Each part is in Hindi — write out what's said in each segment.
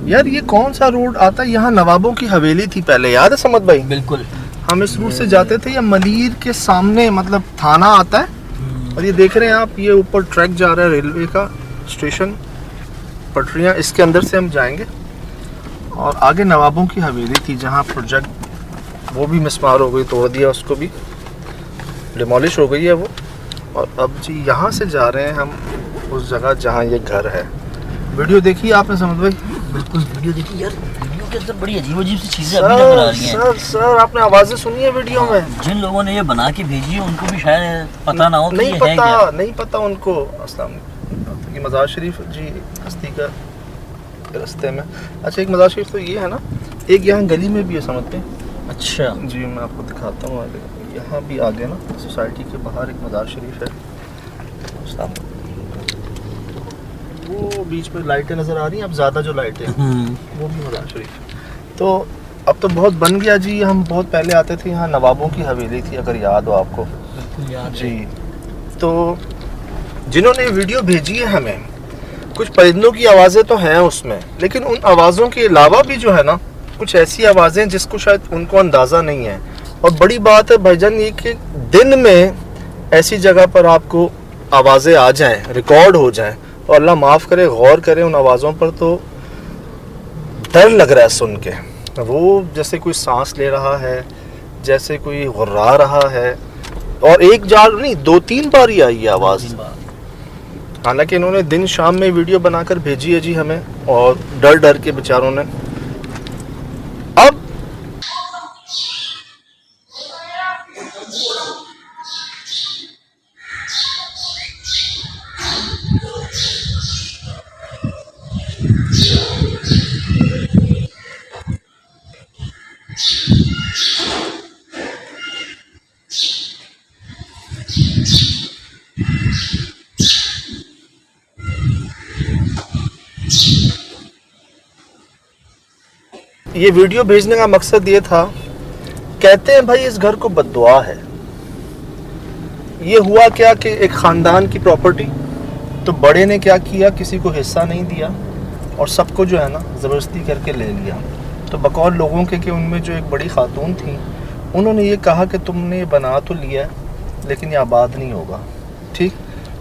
यार ये कौन सा रोड आता है? यहाँ नवाबों की हवेली थी पहले, याद है समद भाई? बिल्कुल। हम इस रूट से जाते थे। ये मलीर के सामने मतलब थाना आता है, और ये देख रहे हैं आप, ये ऊपर ट्रैक जा रहा है रेलवे का, स्टेशन, पटरियाँ, इसके अंदर से हम जाएंगे। और आगे नवाबों की हवेली थी जहाँ प्रोजेक्ट, वो भी मिसमार हो गई, तोड़ दिया उसको भी, डिमोलिश हो गई है वो। और अब जी यहाँ से जा रहे हैं हम उस जगह जहाँ ये घर है। वीडियो देखी आपने समझ भाई? बिल्कुल वीडियो देखी यार। वीडियो के अंदर बड़ी अजीब अजीब सी चीजें अभी नजर आ रही हैं। सर आपने आवाज़ें सुनी है वीडियो में? जिन लोगों ने ये बना के भेजी है उनको भी शायद पता ना हो कि नहीं ये पता, है क्या। नहीं पता उनको। अस्सलाम, ये मज़ार शरीफ जी हस्ती का रास्ते में। अच्छा, एक मज़ार शरीफ तो ये है ना, एक यहाँ गली में भी है, समझते हैं? अच्छा जी मैं आपको दिखाता हूँ आगे। यहाँ भी आगे ना सोसाइटी के बाहर एक मज़ार शरीफ है। अस्सलाम, वो बीच में लाइटें नज़र आ रही हैं, अब ज़्यादा जो लाइटें वो भी मज़ार शरीफ। तो अब तो बहुत बन गया जी। हम बहुत पहले आते थे, यहाँ नवाबों की हवेली थी, अगर याद हो आपको। बिल्कुल याद जी। तो जिन्होंने वीडियो भेजी है हमें, कुछ परिंदों की आवाज़ें तो हैं उसमें, लेकिन उन आवाज़ों के अलावा भी जो है ना कुछ ऐसी आवाज़ें जिसको शायद उनको अंदाज़ा नहीं है। और बड़ी बात है भाईजान ये कि दिन में ऐसी जगह पर आपको आवाज़ें आ जाएं, रिकॉर्ड हो जाएं, और अल्लाह माफ़ करे, गौर करें उन आवाज़ों पर, तो डर लग रहा है सुन के। वो जैसे कोई सांस ले रहा है, जैसे कोई गुर्रा रहा है। और एक बार नहीं, 2-3 बार ही आई है आवाज़। हालांकि इन्होंने दिन शाम में वीडियो बनाकर भेजी है जी हमें, और डर डर के बेचारों ने। अब ये वीडियो भेजने का मकसद ये था, कहते हैं भाई इस घर को बद्दुआ है। ये हुआ क्या कि एक ख़ानदान की प्रॉपर्टी, तो बड़े ने क्या किया, किसी को हिस्सा नहीं दिया और सबको जो है ना ज़बरदस्ती करके ले लिया। तो बकौल लोगों के कि उनमें जो एक बड़ी खातून थी, उन्होंने ये कहा कि तुमने ये बना तो लिया है लेकिन ये आबाद नहीं होगा, ठीक।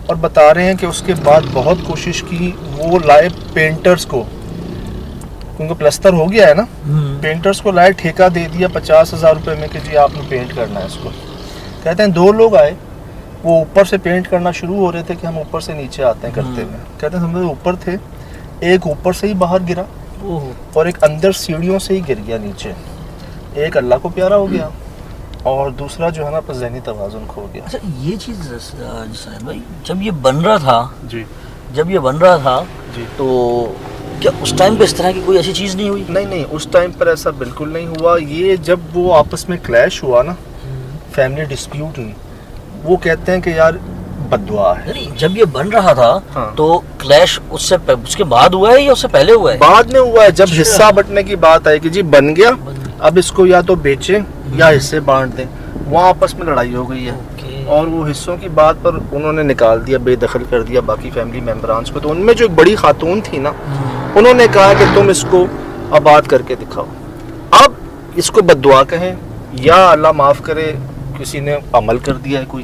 और बता रहे हैं कि उसके बाद बहुत कोशिश की, वो लाए पेंटर्स को, क्योंकि प्लस्तर हो गया है ना, पेंटर्स को लाए, ठेका दे दिया 50,000 रुपये में कि जी आपने पेंट करना है इसको। कहते हैं 2 लोग आए, वो ऊपर से पेंट करना शुरू हो रहे थे कि हम ऊपर से नीचे आते हैं करते हुए। कहते हैं हम लोग ऊपर थे, एक ऊपर से ही बाहर गिरा और एक अंदर सीढ़ियों से ही गिर गया नीचे। एक अल्लाह को प्यारा हो गया और दूसरा जो है ना अपना ज़हनी तवाज़ुन खो गया। अच्छा ये चीज़ साहिद भाई, जब ये बन रहा था जी, जब ये बन रहा था जी, तो क्या उस टाइम पे इस तरह की कोई ऐसी चीज़ नहीं हुई? नहीं, उस टाइम पर ऐसा बिल्कुल नहीं हुआ। ये जब वो आपस में क्लैश हुआ ना, फैमिली डिस्प्यूट हुई, वो कहते हैं कि यार बद्दुआ है। नहीं, जब ये बन रहा था हाँ। तो क्लैश उसके बाद हुआ है या उससे पहले हुआ है? बाद में हुआ है, जब अच्छा। हिस्सा बंटने की बात आई कि जी बन गया, अब इसको या तो बेचें या हिस्से बांट दें, वहाँ आपस में लड़ाई हो गई है। और वो हिस्सों की बात पर उन्होंने निकाल दिया, बेदखल कर दिया बाकी फैमिली मेम्बरान्स को। तो उनमें जो एक बड़ी खातून थी ना, उन्होंने कहा कि तुम इसको आबाद करके दिखाओ। अब इसको बद्दुआ कहें या अल्लाह माफ़ करे किसी ने अमल कर दिया है कोई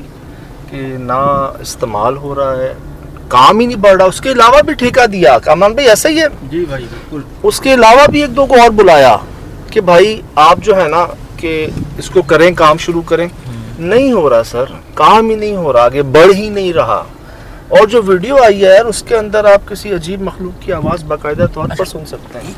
कि ना इस्तेमाल हो रहा है, काम ही नहीं बढ़ रहा। उसके अलावा भी ठेका दिया, अमान भाई ऐसा ही है जी भाई बिल्कुल। उसके अलावा भी 1-2 को और बुलाया कि भाई आप जो है ना कि इसको करें, काम शुरू करें। नहीं हो रहा सर, काम ही नहीं हो रहा, आगे बढ़ ही नहीं रहा। और जो वीडियो आई है यार, उसके अंदर आप किसी अजीब मखलूक की आवाज़ बाकायदा तौर पर सुन सकते हैं।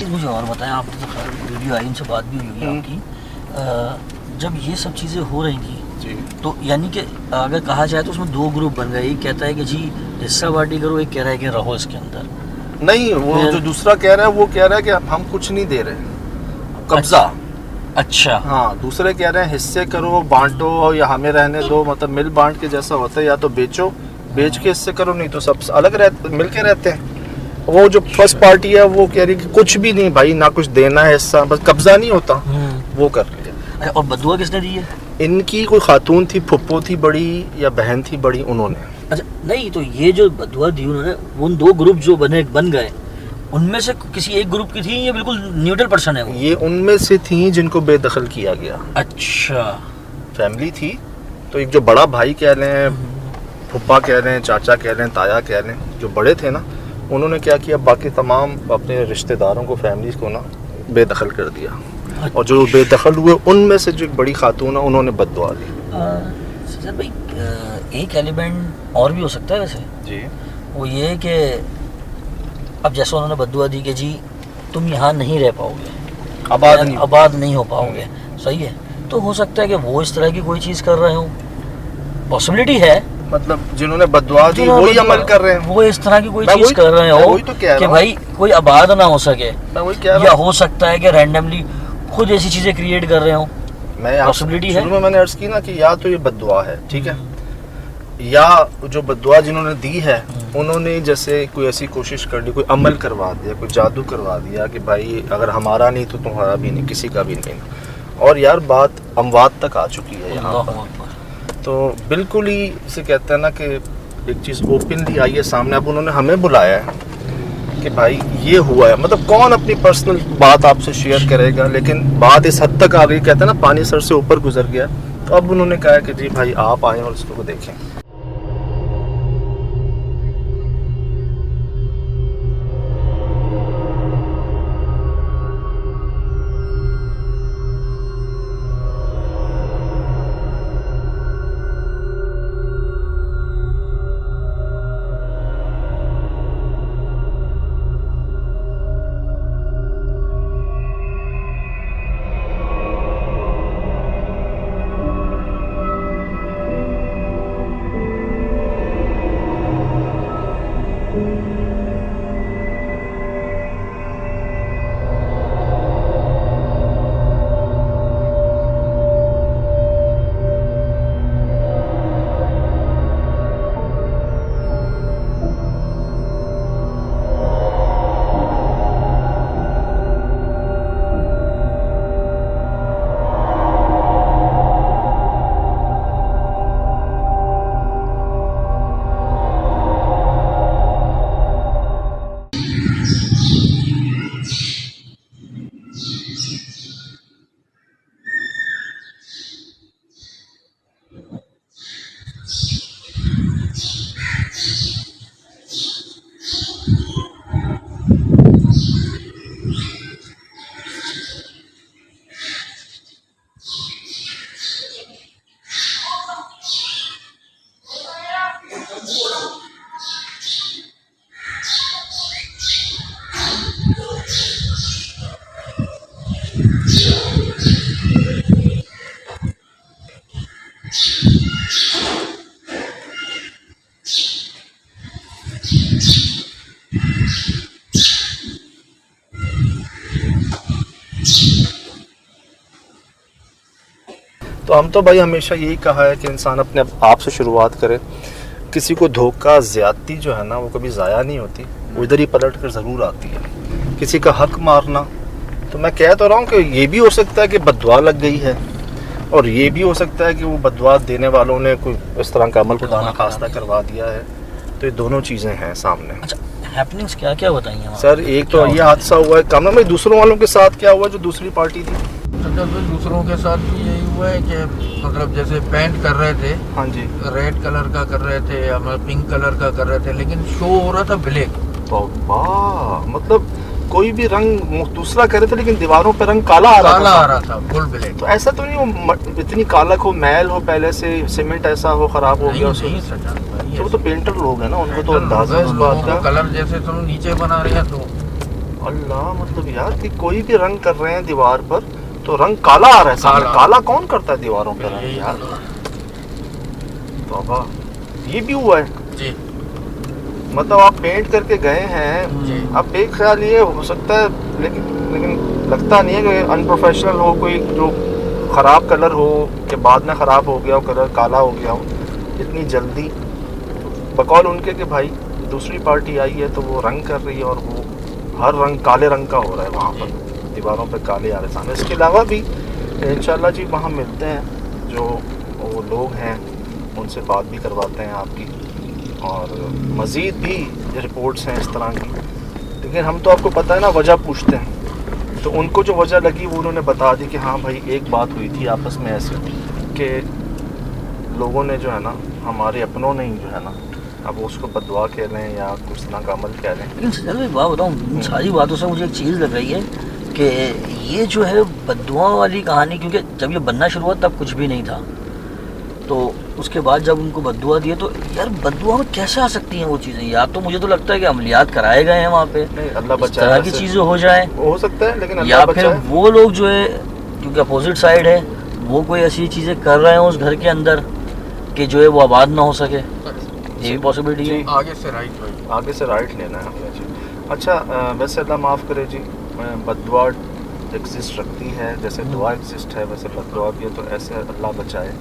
मुझे और बताएं, आप तो खैर वीडियो आई, इनसे बात भी हुई है आपकी। जब ये सब चीज़ें हो रही थी जी, तो यानी कि अगर कहा जाए तो उसमें 2 ग्रुप बन गए। एक कहता है कि जी हिस्सा बांटी करो, एक कह रहा है कि रहो इसके अंदर। नहीं, वो जो दूसरा कह रहा है वो कह रहा है कि हम कुछ नहीं दे रहे, कब्जा। अच्छा हाँ, दूसरे कह रहे हैं हिस्से करो, बांटो या हमें रहने दो, मतलब मिल बांट के जैसा होता है, या तो बेचो, बेच के हिस्से करो, नहीं तो सब अलग रहते, मिल के रहते हैं। वो जो फर्स्ट पार्टी है वो कह रही कि कुछ भी नहीं भाई, ना कुछ देना है हिस्सा, बस कब्जा नहीं होता वो कर लिया। अच्छा, और बदुआ किसने दी है? इनकी कोई खातून थी, फुप्पो थी बड़ी या बहन थी बड़ी, उन्होंने। अच्छा नहीं, तो ये जो बदुआ दी उन्होंने, उन 2 ग्रुप जो बन गए, उनमें से किसी एक ग्रुप की थी, ये बिल्कुल न्यूट्रल पर्सन है वो? ये उनमें से थी जिनको बेदखल किया गया। अच्छा, फैमिली थी, तो एक जो बड़ा भाई कह लें, फुप्पा कह लें, चाचा कह लें, ताया कह लें, जो बड़े थे ना, उन्होंने क्या किया, बाकी तमाम अपने रिश्तेदारों को, फैमिलीज को ना बेदखल कर दिया। और जो बेदखल हुए उनमें से जो एक बड़ी खातून है, उन्होंने बद्दुआ दी। सर भाई, एक एलिमेंट और भी हो सकता है वैसे जी। वो ये कि अब जैसे उन्होंने बद्दुआ दी कि जी तुम यहाँ नहीं रह पाओगे, आबाद नहीं हो पाओगे, सही है, तो हो सकता है कि वो इस तरह की कोई चीज़ कर रहे हो, पॉसिबिलिटी है। मतलब जिन्होंने बद्दुआ दी वही अमल कर रहे हैं, वो इस तरह की कोई चीज़ कर रहे हो कि भाई कोई आबाद ना हो सके, या हो सकता है कि रैंडमली खुद ऐसी चीज़ें क्रिएट कर रहे हो। मैं पॉसिबिलिटी है। शुरू में मैंने अर्ज की ना कि या तो ये बद्दुआ है, ठीक है, या जो बद्दुआ जिन्होंने दी है उन्होंने जैसे कोई ऐसी कोशिश कर ली, कोई अमल करवा दिया, कोई जादू करवा दिया कि भाई अगर हमारा नहीं तो तुम्हारा भी नहीं, किसी का भी नहीं। और यार बात अमवात तक आ चुकी है यहाँ पर, तो बिल्कुल ही इसे कहते हैं ना कि एक चीज़ ओपनली आई है सामने। अब उन्होंने हमें बुलाया है कि भाई ये हुआ है, मतलब कौन अपनी पर्सनल बात आपसे शेयर करेगा, लेकिन बात इस हद तक आ गई, कहते हैं ना पानी सर से ऊपर गुजर गया। तो अब उन्होंने कहा कि जी भाई आप आएँ और इसको देखें। तो हम तो भाई हमेशा यही कहा है कि इंसान अपने आप से शुरुआत करे। किसी को धोखा, ज़्यादती जो है ना वो कभी ज़ाया नहीं होती, वो इधर ही पलट कर ज़रूर आती है। किसी का हक मारना, तो मैं कह तो रहा हूँ कि ये भी हो सकता है कि बद्दुआ लग गई है, और ये भी हो सकता है कि वो बद्दुआ देने वालों ने कोई इस तरह का अमल खुदा न खास्ता करवा दिया है। तो ये दोनों चीज़ें हैं सामने। अच्छा, हैपनिंग्स क्या क्या बताइए सर? एक तो ये हादसा हुआ है, काम में दूसरों वालों के साथ क्या हुआ जो दूसरी पार्टी थी? अच्छा, तो दूसरों के साथ भी यही हुआ है कि मतलब जैसे पेंट कर रहे थे, हाँ जी, रेड कलर का कर रहे थे या पिंक कलर का कर रहे थे, लेकिन शो हो रहा था ब्लैक। मतलब कोई भी रंग दूसरा कर रहे थे लेकिन दीवारों पे रंग काला आ रहा था, फुल ब्लैक। तो ऐसा तो नहीं हो इतनी काला हो, मैल हो, पहले से सीमेंट ऐसा हो खराब हो गया उसमें? तो वो तो पेंटर लोग हैं ना, उनको तो अंदाजा इस बात का। कलर जैसे तुम नीचे बना रहे हैं तो अल्लाह, मतलब यार कि कोई भी रंग कर रहे हैं दीवार पर तो रंग काला आ रहा है सामने। काला कौन करता है दीवारों पे रंग यार? तौबा, ये भी हुआ है जी। मतलब आप पेंट करके गए हैं जी। अब एक ख्याल ये हो सकता है, लेकिन लगता नहीं है कि अनप्रोफेशनल हो, कोई जो ख़राब कलर हो कि बाद में ख़राब हो गया हो, कलर काला हो गया हो इतनी जल्दी। बकौल उनके कि भाई दूसरी पार्टी आई है तो वो रंग कर रही है और वो हर रंग काले रंग का हो रहा है वहाँ पर, दीवारों पे काले आ रहे सामने। इसके अलावा भी इंशाल्लाह जी वहाँ मिलते हैं जो वो लोग हैं, उनसे बात भी करवाते हैं आपकी, और मज़ीद भी रिपोर्ट्स हैं इस तरह की। लेकिन हम तो आपको पता है ना वजह पूछते हैं, तो उनको जो वजह लगी वो उन्होंने बता दी कि हाँ भाई एक बात हुई थी आपस में ऐसे कि लोगों ने जो है ना, हमारे अपनों ने ही जो है ना, अब उसको बददुआ कह रहे हैं या कुछ तरह का अमल कह रहे हैं। लेकिन सजल भाई बात बताऊँ, इन सारी बातों से मुझे एक चीज़ लग रही है कि ये जो है बद्दुआ वाली कहानी, क्योंकि जब ये बनना शुरू हुआ तब कुछ भी नहीं था, तो उसके बाद जब उनको बद्दुआ दिए तो यार बद्दुआ में कैसे आ सकती हैं वो चीज़ें? या तो मुझे तो लगता है कि अमलियात कराए गए हैं वहाँ पे, नहीं अल्लाह इस बचाए, तरह की चीज़ें हो जाए, हो सकता है, लेकिन या अल्लाह फिर बचाए। वो लोग जो है, क्योंकि अपोजिट साइड है, वो कोई ऐसी चीज़ें कर रहे हैं उस घर के अंदर कि जो है वो आबाद ना हो सके, ये भी पॉसिबिलिटी है। आगे से राइट भाई, आगे से राइट लेना है हमें जी। अच्छा वैसे अल्लाह माफ़ करे जी, बद्दुआ एग्जिस्ट रखती है, जैसे दुआ एग्जिस्ट है वैसे बद्दुआ भी है, तो ऐसे अल्लाह बचाए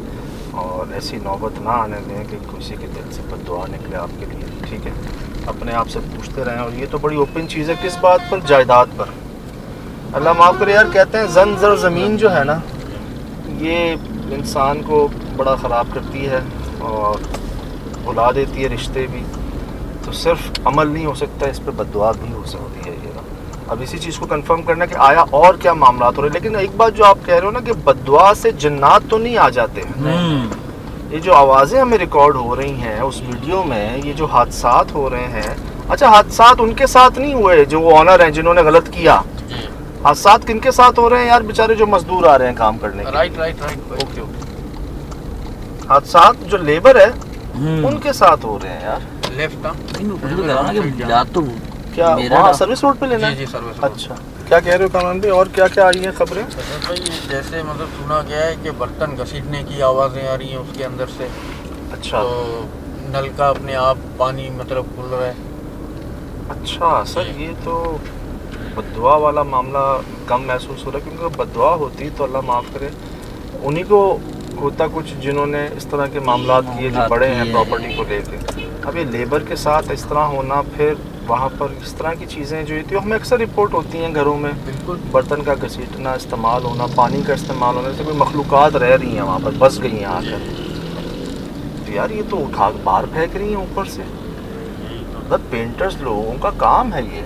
और ऐसी नौबत ना आने दें कि किसी के दिल से बद्दुआ निकले आपके लिए, ठीक है? अपने आप से पूछते रहें। और ये तो बड़ी ओपन चीज़ है, किस बात पर? जायदाद पर। अल्लाह माफ़ करे यार, कहते हैं जन ज़र ज़मीन जो है ना, ये इंसान को बड़ा ख़राब करती है और भुला देती है रिश्ते भी। तो सिर्फ अमल नहीं हो सकता, इस पर बद्दुआ भी हो सकती है। ये ना, अब इसी चीज़ को कंफर्म करना कि आया और क्या मामला हो रहे। लेकिन एक बात जो आप कह रहे हो ना कि बद्दुआ से जिन्नात तो नहीं आ जाते। ये जो आवाज़ें हमें रिकॉर्ड हो रही हैं उस वीडियो में, ये जो हादसात हो रहे हैं, अच्छा हादसात उनके साथ नहीं हुए जो वो ऑनर हैं जिन्होंने गलत किया, हादसात किनके साथ हो रहे हैं यार? बेचारे जो मजदूर आ रहे हैं काम करने के। Right right right. Okay okay, हादसात जो लेबर है उनके साथ हो रहे हैं यार। लेफ्ट तो क्या वहाँ सर्विस रोड पे लेना जी है? जी सर्विस। अच्छा, क्या कह रहे हो कामरान भाई, और क्या क्या आई हैं खबरें? भाई जैसे मतलब सुना गया है कि बर्तन घसीटने की आवाज़ें आ रही हैं उसके अंदर से, अच्छा तो नल का अपने आप पानी मतलब खुल रहा है। अच्छा सर, ये तो बद्दुआ वाला मामला कम महसूस हो रहा है, क्योंकि बद्दुआ होती तो अल्लाह माफ़ करे उन्हीं को होता कुछ जिन्होंने इस तरह के मामला किए जो बड़े हैं प्रॉपर्टी को लेके। अब ये लेबर के साथ इस तरह होना, फिर वहाँ पर इस तरह की चीज़ें जो ये हमें अक्सर रिपोर्ट होती हैं घरों में, बिल्कुल बर्तन का घसीटना, इस्तेमाल होना, पानी का इस्तेमाल होना, जैसे कोई मखलूक़ात रह रही हैं वहाँ पर, बस गई हैं आकर, तो यार ये तो उठा बाहर फेंक रही हैं ऊपर से। मतलब पेंटर्स लोगों का काम है ये,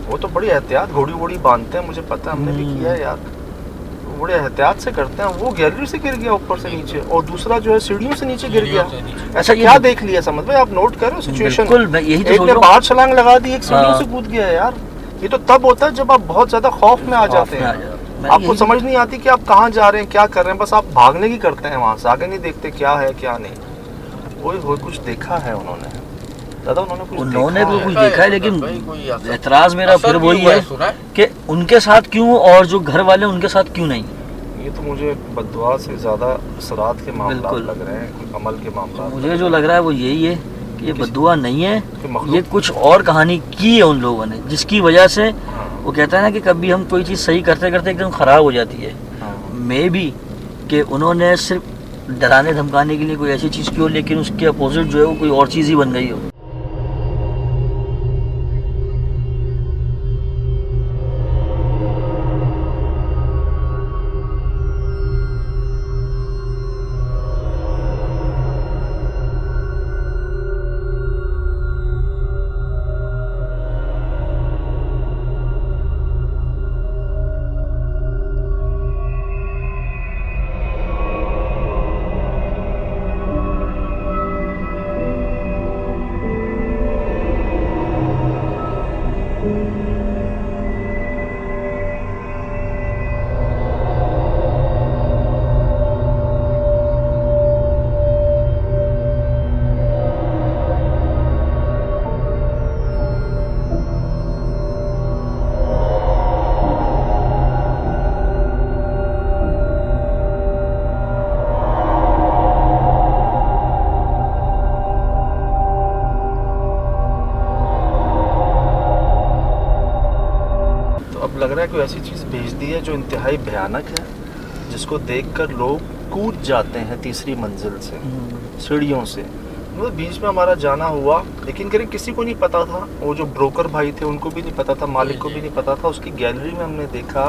वो तो बड़ी एहतियात घोड़ी वोड़ी बांधते हैं, मुझे पता है, हमने भी किया है यार, बड़े एहतियात से करते हैं। वो गैलरी से गिर गया ऊपर से नीचे, और दूसरा जो है सीढ़ियों से नीचे गिर गया। ऐसा क्या देख लिया? समझ में, आप नोट करो सिचुएशन। एक ने बाहर छलांग लगा दी, एक सीढ़ियों से कूद गया है यार। ये तो तब होता है जब आप बहुत ज्यादा खौफ में आ जाते हैं, आपको समझ नहीं आती कि आप कहाँ जा रहे हैं, क्या कर रहे हैं, बस आप भागने की करते हैं वहां से, आगे नहीं देखते क्या है क्या नहीं। वो कुछ देखा है उन्होंने, दादा उन्होंने कुछ देखा है, लेकिन एतराज मेरा फिर वही है कि उनके साथ क्यों और जो घर वाले उनके साथ क्यों नहीं। ये तो मुझे बद्दुआ से ज़्यादा असरात के मामला लग रहे हैं, कोई अमल के मामला। मुझे जो लग रहा है वो यही है कि ये बद्दुआ नहीं है, ये कुछ और कहानी की है उन लोगों ने, जिसकी वजह से वो कहता है ना कि कभी हम कोई चीज़ सही करते करते एकदम ख़राब हो जाती है। मे बी कि उन्होंने सिर्फ डराने धमकाने के लिए कोई ऐसी चीज़ की हो, लेकिन उसके अपोजिट जो है वो कोई और चीज़ ही बन गई हो। लग रहा है कोई ऐसी चीज़ भेज दी है जो इंतहाई भयानक है, जिसको देखकर लोग कूद जाते हैं तीसरी मंजिल से, सीढ़ियों से, मतलब बीच में हमारा जाना हुआ, लेकिन करीब किसी को नहीं पता था, वो जो ब्रोकर भाई थे उनको भी नहीं पता था, मालिक को भी नहीं पता था। उसकी गैलरी में हमने देखा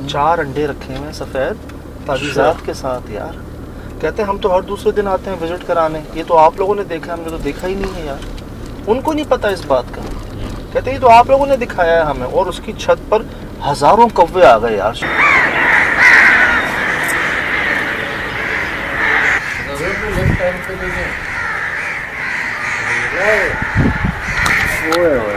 4 अंडे रखे हुए हैं सफ़ेद तावीज़ात के साथ यार। कहते हैं हम तो हर दूसरे दिन आते हैं विज़िट कराने, ये तो आप लोगों ने देखा, हमने तो देखा ही नहीं है यार। उनको नहीं पता इस बात का। कहते हैं ये तो आप लोगों ने दिखाया है हमें। और उसकी छत पर हज़ारों कौवे आ गए यार। लेफ्ट टाइम पे देखें, ओए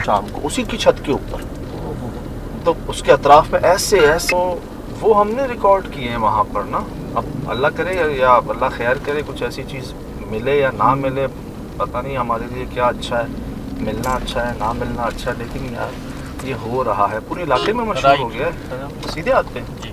शाम को उसी की छत के ऊपर, तो उसके अतराफ में ऐसे ऐसे वो हमने रिकॉर्ड किए हैं वहाँ पर ना। अब अल्लाह करे या अल्लाह खैर करे, कुछ ऐसी चीज़ मिले या ना मिले, पता नहीं हमारे लिए क्या अच्छा है, मिलना अच्छा है ना मिलना अच्छा है, लेकिन यार ये हो रहा है, पूरे इलाके में मशहूर हो गया है। सीधे आते हैं जी।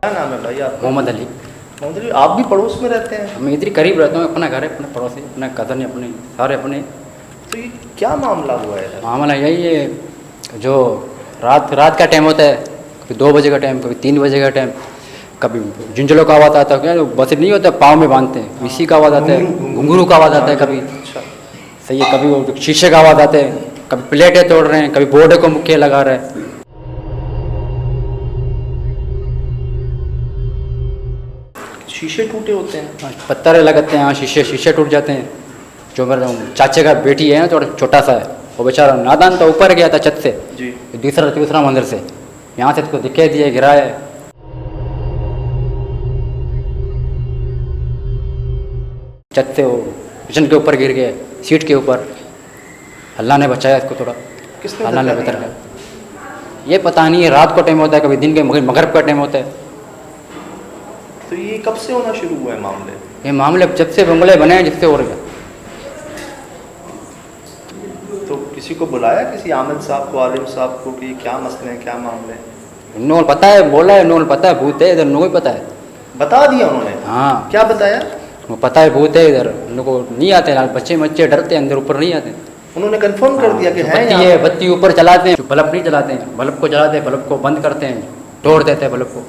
क्या नाम है भाई आपका? मोहम्मद अली। मोहम्मद अली, आप भी पड़ोस में रहते हैं? मैं इधर ही करीब रहता हूँ, अपना घर है, अपने पड़ोसी, अपने कज़न है, अपने सारे अपने। तो ये क्या मामला हुआ है? मामला यही है, जो रात का टाइम होता है, कभी 2 बजे का टाइम, कभी 3 बजे का टाइम, कभी झुंझुलों का आवाज़ आता है, क्या बस नहीं होता पाँव में बांधते हैं, इसी का आवाज़ आता है, घुंघरू का आवाज़ आता है कभी। अच्छा, सही है, कभी वो शीशे का आवाज़ आते हैं, कभी प्लेटें तोड़ रहे हैं, कभी बोर्डे को मुक्के लगा रहे हैं। शीशे टूटे होते हैं? पत्थर लगाते हैं, हाँ, शीशे टूट जाते हैं। जो मेरा चाचे का बेटी है ना, थोड़ा छोटा सा है, वो बेचारा नादान तो ऊपर गया था छत से जी। तीसरा मंजिल से, यहाँ से इसको दिखे दिए, गिरा है। छत से वो किचन के ऊपर गिर गए, सीट के ऊपर। अल्लाह ने बचाया इसको थोड़ा, किसने अल्लाह ने बताया? बेहतर किया। ये पता नहीं है, रात को टाइम होता है, कभी दिन के मगरिब का टाइम होता है। तो ये कब से होना शुरू हुआ है मामले? ये मामले जब से बंगले बने हैं, जिससे हो रहे हैं। तो किसी को बुलाया, किसी आमिर साहब को, आलिम साहब को, कि क्या मसले हैं, क्या मामले हैं? नोल पता है, बोला है नोल पता है, भूत है इधर, नो पता है। बता दिया उन्होंने? हाँ, क्या बताया? वो पता है भूत है इधर, उन लोग को नहीं आते, बच्चे डरते हैं, अंदर ऊपर नहीं आते। उन्होंने कंफर्म कर दिया कि है बत्ती यहाँ? है, बत्ती ऊपर चलाते हैं, बल्ब नहीं चलाते हैं, बल्ब को चलाते हैं, बल्ब को बंद करते हैं, तोड़ देते हैं बल्ब को।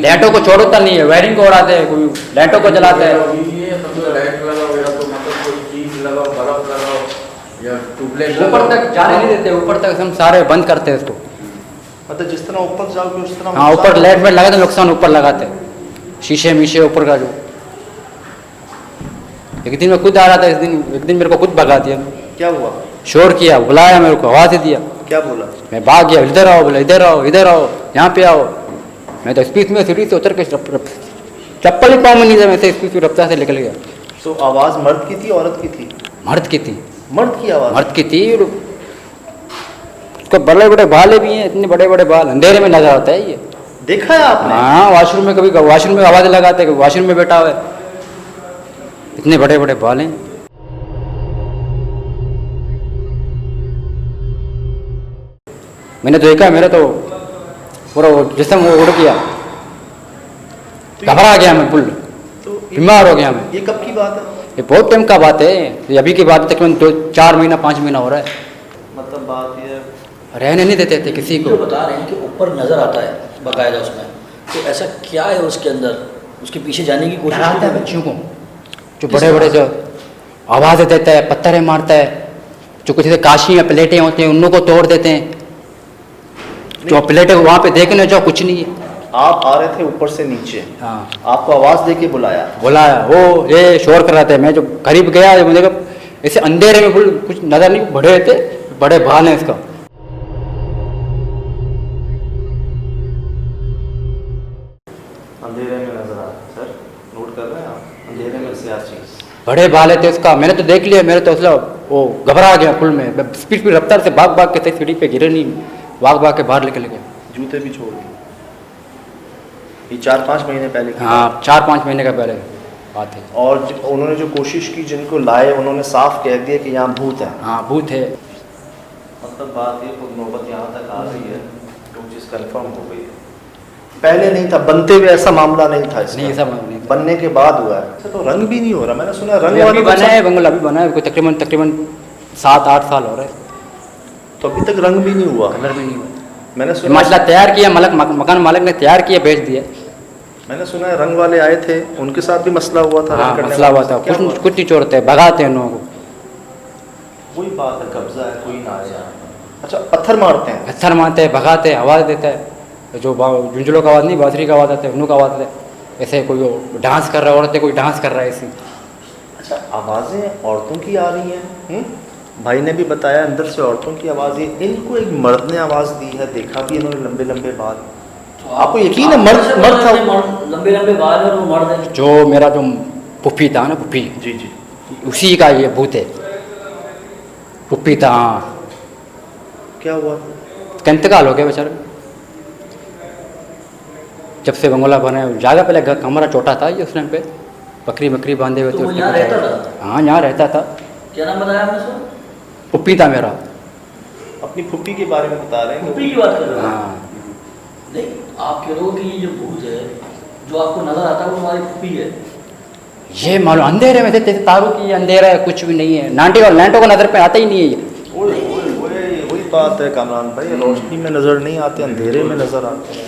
लाइटों को छोड़ता नहीं है, वायरिंग को उड़ाते हैं, कोई लाइटों को जलाते हैं। लाइट लगाओ या तो मतलब कोई चीज लगाओ, बल्ब लगाओ या ट्यूबलाइट ऊपर तक जाने नहीं देते, ऊपर तक हम सारे बंद करते हैं इसको। मतलब जिस तरह ऊपर जाओगे उस तरह हाँ, ऊपर लाइट में लगा तो नुकसान ऊपर लगाते हैं, शीशे मीशे ऊपर का जो। एक दिन मैं खुद आ रहा था, एक दिन मेरे को खुद भगा दिया। क्या हुआ? शोर किया, बुलाया मेरे को, आवाज़ दिया, क्या बोला? मैं भाग गया, इधर आओ, बोला इधर आओ, इधर आओ, यहाँ पे आओ। मैं तो स्पीड में सीढ़ी से उतर के चप्पल ही पाँव में नहीं था, मैं से स्पीड में रफ्तार से निकल गया। तो आवाज मर्द की थी औरत की थी? मर्द की थी। मर्द की आवाज? मर्द की थी। उसको बड़े बड़े बाल भी हैं, इतने बड़े बड़े बाल, अंधेरे में नजर आता है ये। देखा है आपने? हाँ, वॉशरूम में, कभी वॉशरूम में आवाज़ लगाते हैं, वॉशरूम में बैठा हुआ है, इतने बड़े बड़े बाल हैं। मैंने देखा, मेरा तो पूरा जिस्म वो उड़ गया, घबरा गया मैं, फुल तो बीमार हो गया मैं। ये कब की बात है? ये बहुत टाइम का बात है, ये अभी की बात है, तकरीबन 4 महीना 5 महीना हो रहा है। मतलब बात ये रहने नहीं देते थे किसी को। जो बता रहे हैं कि ऊपर नजर आता है बाकायदा उसमें, तो ऐसा क्या है उसके अंदर, उसके पीछे जाने की कोशिश डराता है की? बच्चों को, जो बड़े बड़े जो आवाज़ें देता है, पत्थरें मारता है, जो कुछ काशी या प्लेटें होते हैं उनको तोड़ देते हैं, जो प्लेटें वहाँ पे देखने जो कुछ नहीं है। आप आ रहे थे ऊपर से नीचे, हाँ, आपको आवाज दे के बुलाया? बुलाया, वो ये शोर कर रहा था। मैं जो करीब गया, मुझे ऐसे अंधेरे में फुल कुछ नजर नहीं, बड़े थे, बड़े बाल हैं इसका। अंधेरे में नजर आ रहा है सर, नोट कर रहे हैं आप? अंधेरे में से चीज बड़े बाल थे उसका, मैंने तो देख लिया, मेरे तो मतलब वो घबरा गया फुल में, स्पीड रफ्तार से भाग भाग के सीढ़ी पे गिरे नहीं, भाग भाग के बाहर निकल गया। जूते भी छोड़ दिए? ये 4-5 महीने पहले की हाँ, 4-5 महीने का पहले बात है। और उन्होंने जो कोशिश की, जिनको लाए उन्होंने साफ कह दिया कि यहाँ भूत है। हाँ, भूत है। मतलब बात ये खुद नौबत यहाँ तक आ गई है, जो चीज़ कंफर्म हो गई है। पहले नहीं था, बनते हुए ऐसा मामला नहीं था इसका। नहीं, ऐसा नहीं था। बनने के बाद हुआ है। तो रंग भी नहीं हो रहा, मैंने सुना रंग अभी बना है बंगला, अभी बना है, कोई तकरीबन 7-8 साल हो रहे हैं, तो अभी तक रंग भी नहीं हुआ। कलर भी नहीं हुआ। मैंने सुना माशाल्लाह तैयार किया, मकान मालिक ने तैयार किया, भेज दिया। मैंने सुना है रंग वाले आए थे, उनके साथ भी मसला हुआ था। हाँ, रंग करने मसला हुआ वाले था, से। क्या हुआ? कुछ नहीं छोड़ते, भगाते हैं लोगों को। कोई बात है, कब्जा है, कोई ना आया। अच्छा, पत्थर मारते हैं? पत्थर मारते हैं, भगाते हैं, आवाज़ देता है, जो झुंझुलों का आवाज़ नहीं, बांसुरी का आवाज़ आता है, उन्हों का आवाज़ आता है। ऐसे कोई डांस कर रहा है, औरतें कोई डांस कर रहा है ऐसे। अच्छा, आवाज़ें औरतों की आ रही हैं? भाई ने भी बताया अंदर से औरतों की आवाज़ें। इनको एक मर्द ने आवाज़ दी है, देखा भी इन्होंने लंबे लंबे बाल। तो आपको यकीन है मर्द था? लंबे लंबे बाल और वो मर्द है। जो मेरा जो पुप्पी था ना, पुप्पी, जी जी, उसी का ये भूत है, पुप्पी था। हाँ, क्या हुआ? का इंतकाल हो गया बेचारा, जब से बंगला बना है। ज़्यादा पहले कमरा छोटा था ये, उस टाइम पे बकरी बांधे हुए तो थे। वो यहाँ रहता था? हाँ, यहाँ रहता था। क्या नाम बताया आपने सर? पुप्पी था मेरा। अपनी फुप्पी के बारे में बता रहे हैं? पुप्पी की बात कर रहे हैं? हाँ, नहीं, आप कह रहे हो कि ये जो भूत है जो आपको नजर आता है वो हमारी पुप्पी है। ये मालूम अंधेरे में थे, जैसे तारों की अंधेरा है, कुछ भी नहीं है। लाइटों को नजर पे आता ही नहीं है ये। वही बात है कामरान भाई, रोशनी में नज़र नहीं आते, अंधेरे में नज़र आते हैं।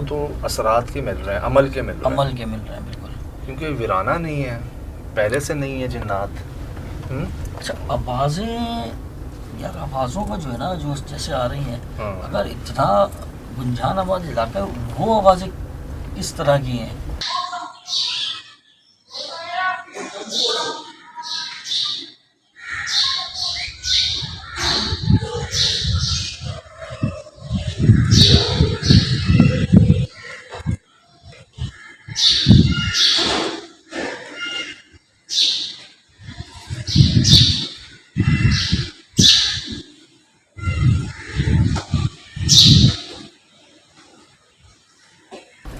तो असरात के मिल रहे हैं, अमल के मिल रहे हैं, अमल के मिल रहे हैं बिल्कुल। क्योंकि वीराना नहीं है, पहले से नहीं है जिन्नात। अच्छा, आवाज़ें यार, आवाज़ों का जो है ना, जो जैसे आ रही हैं, हाँ। अगर इतना गुंजान आवाज़ इलाका है, वो आवाज़ें किस तरह की हैं?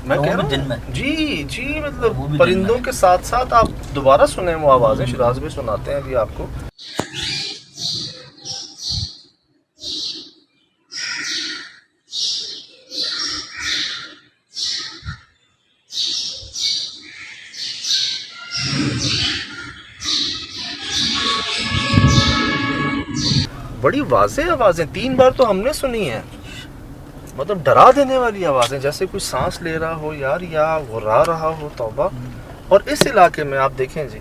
मैं वो कह भी रहा दिन हूँ में? जी जी, वो भी मतलब दिन परिंदों में। के साथ साथ आप दोबारा सुने वो आवाज़ें, शिराज भी सुनाते हैं अभी आपको। बड़ी वाज़ेह आवाज़ें, 3 बार तो हमने सुनी है, मतलब डरा देने वाली आवाज़ें, जैसे कोई सांस ले रहा हो यार, या घुर्रा रहा हो, तौबा। और इस इलाके में आप देखें जी,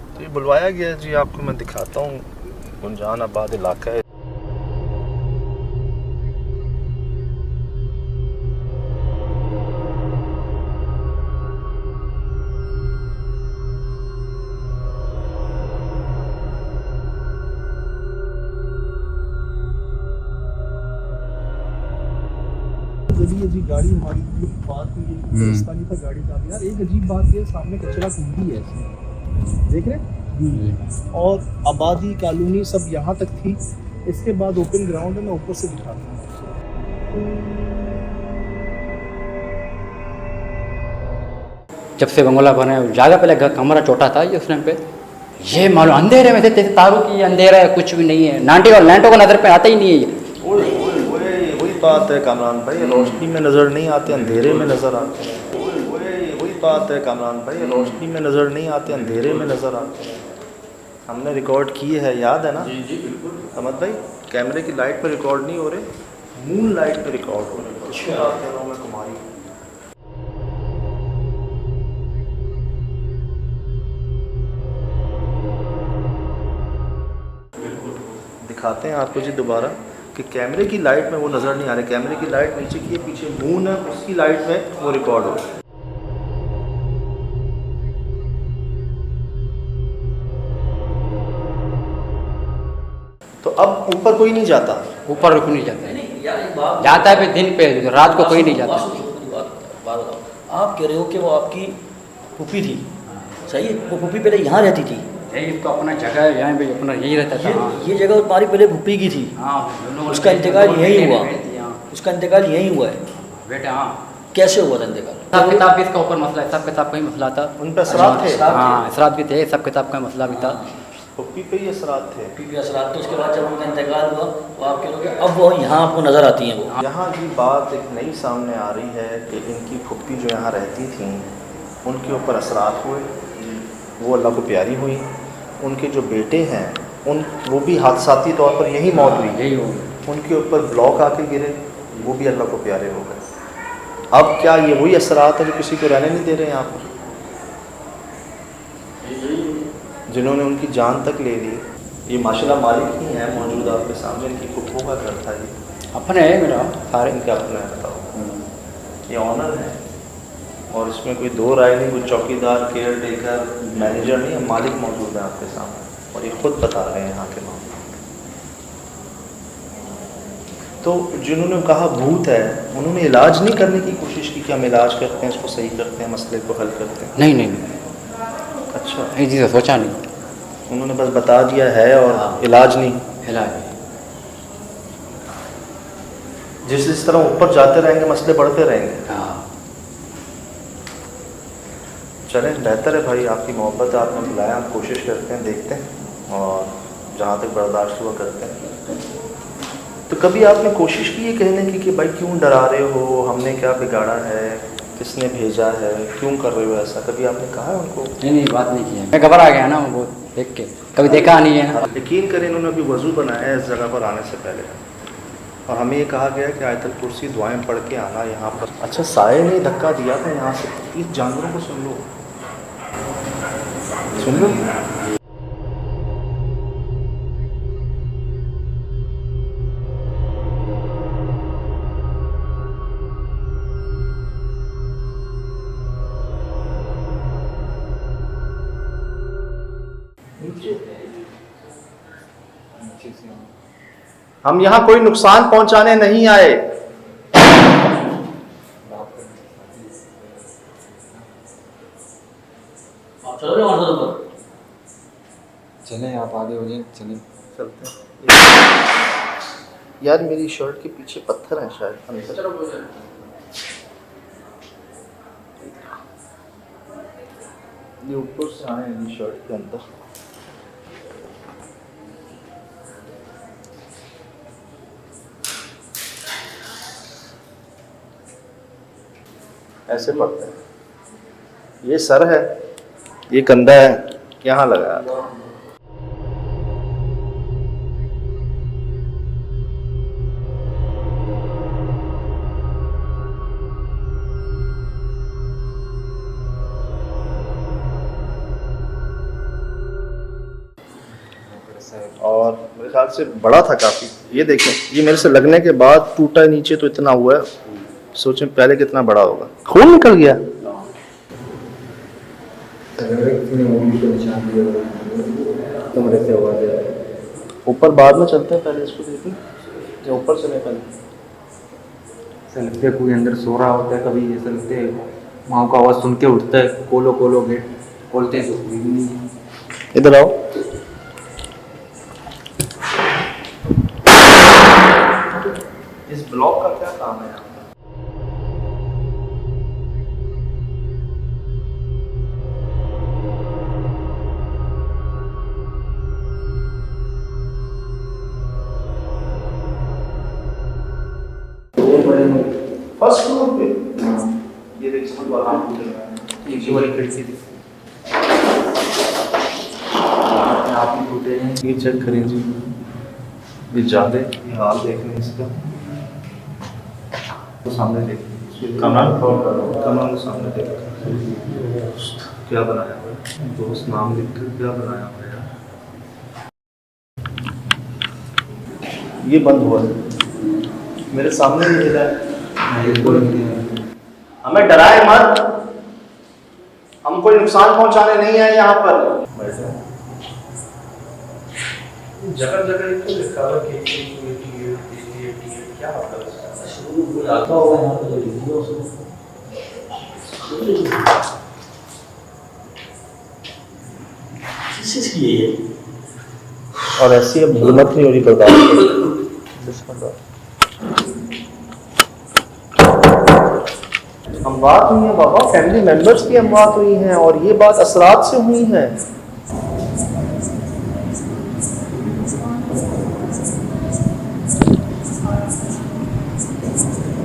तो ये बुलवाया गया जी, आपको मैं दिखाता हूँ, गुंजान आबाद इलाका है। ये जी गाड़ी हमारी पार्क हुई है, रास्ता नहीं था गाड़ी का। यार एक अजीब बात ये, सामने कचरा कुंडी है इसमें, देख रहे हैं? और आबादी कॉलोनी सब यहाँ तक थी, इसके बाद ओपन ग्राउंड है, मैं ऊपर से दिखाता हूँ। जब से बंगला बने ज़्यादा पहले कमरा छोटा था ये उस टाइम पे, ये मालूम अंधेरे में थे, जैसे तारों की अंधेरा है, कुछ भी नहीं है। लाइटों का नज़र पे आता ही नहीं है ये। वही बात है कामरान भाई, रोशनी में नज़र नहीं आते, अंधेरे में नज़र आते हैं। वही बात है कामरान भाई, रोशनी में नज़र नहीं आते, अंधेरे में नज़र आते हैं। हमने रिकॉर्ड की है, याद है ना? जी जी बिल्कुल। अहमद भाई, कैमरे की लाइट पर रिकॉर्ड नहीं हो रहे, मून लाइट पर रिकॉर्ड हो रहे। अच्छा। कह रहा हूँ मैं कुमारी। दिखाते हैं आपको जी दोबारा कि कैमरे की लाइट में वो नज़र नहीं आ रहे, कैमरे की लाइट नीचे की है, पीछे मून है, उसकी लाइट में वो रिकॉर्ड हो रहा है। तो अब ऊपर कोई नहीं जाता, ऊपर रुक नहीं जाता है, नहीं यार, एक बात जाता है फिर दिन पे, रात को कोई नहीं जाता। बात बताओ, आप कह रहे हो कि वो आपकी फूफी थी, सही है? वो फूफी पहले यहाँ रहती थी? यही इसका अपना जगह है, यहाँ पे अपना यही रहता था। हाँ ये जगह तुम्हारी पहले फूफी की थी? हाँ, उसका इंतकाल यहीं हुआ? उसका इंतकाल यहीं हुआ है? बेटा हाँ, कैसे हुआ था इंतकाल? हिसाब किताब भी इसका ऊपर मसला है, हिसाब किताब का ही मसला था। उन पर असरात थे, हाँ, असरात भी थे, हिसाब किताब का मसला भी था। पप्पी पे ही असरात थे। पीपी असरात। तो उसके बाद जब उनका इंतकाल हुआ, तो आप कह रहे हो कि अब वो यहाँ आपको नज़र आती हैं? वो यहाँ की बात एक नई सामने आ रही है कि इनकी फुप्पी जो यहाँ रहती थी, उनके ऊपर असरात हुए, वो अल्लाह को प्यारी हुई। उनके जो बेटे हैं वो भी हादसाती तौर पर यही मौत हुई, यही हो उनके ऊपर ब्लॉक आके गिरे, वो भी अल्लाह को प्यारे हो गए। अब क्या ये वही असरात है जो किसी को रहने नहीं दे रहे यहाँ पर, जिन्होंने उनकी जान तक ले ली? ये माशाल्लाह मालिक ही हैं मौजूद आपके सामने, इनकी फुप्पो का घर था ये, अपने है मेरा सारे। इनका अपना है, बताओ। ये ऑनर है और इसमें कोई दो राय नहीं, कोई चौकीदार, केयर टेकर, मैनेजर नहीं है, मालिक मौजूद है आपके सामने और ये खुद बता रहे हैं यहाँ के मामले। तो जिन्होंने कहा भूत है, उन्होंने इलाज नहीं करने की कोशिश की कि हम इलाज करते हैं, इसको सही करते हैं, मसले को हल करते हैं? नहीं नहीं, अच्छा, ये चीज़ सोचा नहीं, उन्होंने बस बता दिया है और इलाज नहीं। इलाज जिस तरह ऊपर जाते रहेंगे मसले बढ़ते रहेंगे। हाँ। चलें, बेहतर है भाई, आपकी मोहब्बत है, आपने बुलाया, हम कोशिश करते हैं, देखते हैं और जहाँ तक बर्दाश्त हुआ करते हैं। तो कभी आपने कोशिश की है कहने की कि भाई क्यों डरा रहे हो, हमने क्या बिगाड़ा है, किसने भेजा है, क्यों कर रहे हो ऐसा? कभी आपने कहा है उनको? नहीं बात नहीं की है, मैं घबरा गया ना वो देख के, कभी देखा नहीं है ना। यकीन करें, इन्होंने अभी वज़ू बनाया है इस जगह पर आने से पहले, और हमें ये कहा गया कि आयतल कुर्सी दुआएं पढ़ के आना यहाँ पर। अच्छा, साये ने धक्का दिया था यहाँ से। प्लीज़ जानवरों को सुन लो, सुन लो। हम यहाँ कोई नुकसान पहुंचाने नहीं आए। चलोगे हमारे साथ ऊपर? चलें, आप आगे हो जाए, चलें। चलते हैं। यार मेरी शर्ट के पीछे पत्थर हैं शायद अंदर। ये ऊपर से आए हैं शर्ट के अंदर। ऐसे पड़ते हैं। ये सर है, ये कंधा है, यहाँ लगा है। और मेरे ख्याल से बड़ा था काफ़ी। ये देखें, ये मेरे से लगने के बाद टूटा नीचे तो इतना हुआ है, सोचें पहले कितना बड़ा होगा। खून निकल गया। ऊपर बाद में चलते हैं, पहले इसको देखें या ऊपर चले पहले। ऐसा लगता है कोई अंदर सो रहा होता है, कभी ऐसा लगता है माँ का आवाज़ सुन के उठता है, खोलो खोलो गेट, खोलते हैं तो कोई भी नहीं है। इधर आओ। इस ब्लॉक का क्या काम है? फर्स्ट फ्लोर पे ये देखिए, सब वहाँ नीचे वाली खिड़की थी। आप ही टूटे हैं। ये चेक करें जी, ये ज़्यादा हाल देख रहे हैं इसका। तो सामने देखिए, कमरान को सामने देखिए क्या बनाया हुआ है। दोस्त नाम लिख कर क्या बनाया हुआ है यार। ये बंद हुआ है, मेरे सामने ही हिला है। हमें डराए मत, हम कोई नुकसान पहुंचाने नहीं आए यहाँ पर। जगह जगह लिखा हुआ है क्या मतलब है? शुरू में कोई आता होगा यहाँ पे तो लिख दिया उसने। किस चीज़ की है ये? और ऐसी अब हिम्मत नहीं हो रही बर्दाश्त। अमवात हुई है बाबा, फैमिली मेंबर्स की अमवात हुई हैं, और ये बात असरात से हुई है।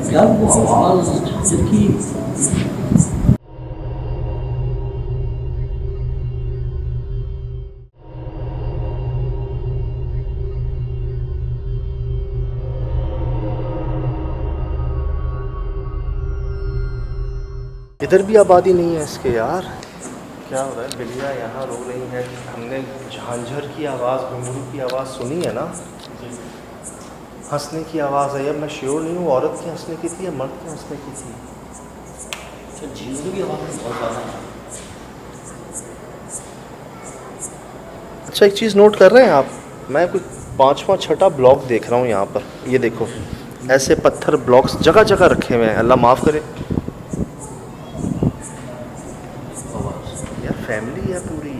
क्या वो आवाज़ जिनकी इधर भी आबादी नहीं है इसके यार। क्या हो रहा है? बिल्लियाँ यहाँ रो रही हैं। हमने झांझर की आवाज़, घुंघरू की आवाज़ सुनी है ना। हंसने की आवाज़ आई। अब मैं श्योर नहीं हूँ औरत की हंसने की थी या मर्द की हंसने की थी। झींगुर की आवाज़ बहुत ज़्यादा है। अच्छा, एक चीज़ नोट कर रहे हैं आप, मैं कुछ 5वां 6ठा ब्लॉक देख रहा हूँ यहाँ पर। ये देखो, ऐसे पत्थर ब्लॉक्स जगह जगह रखे हुए हैं। अल्लाह माफ़ करे यार, फैमिली है पूरी।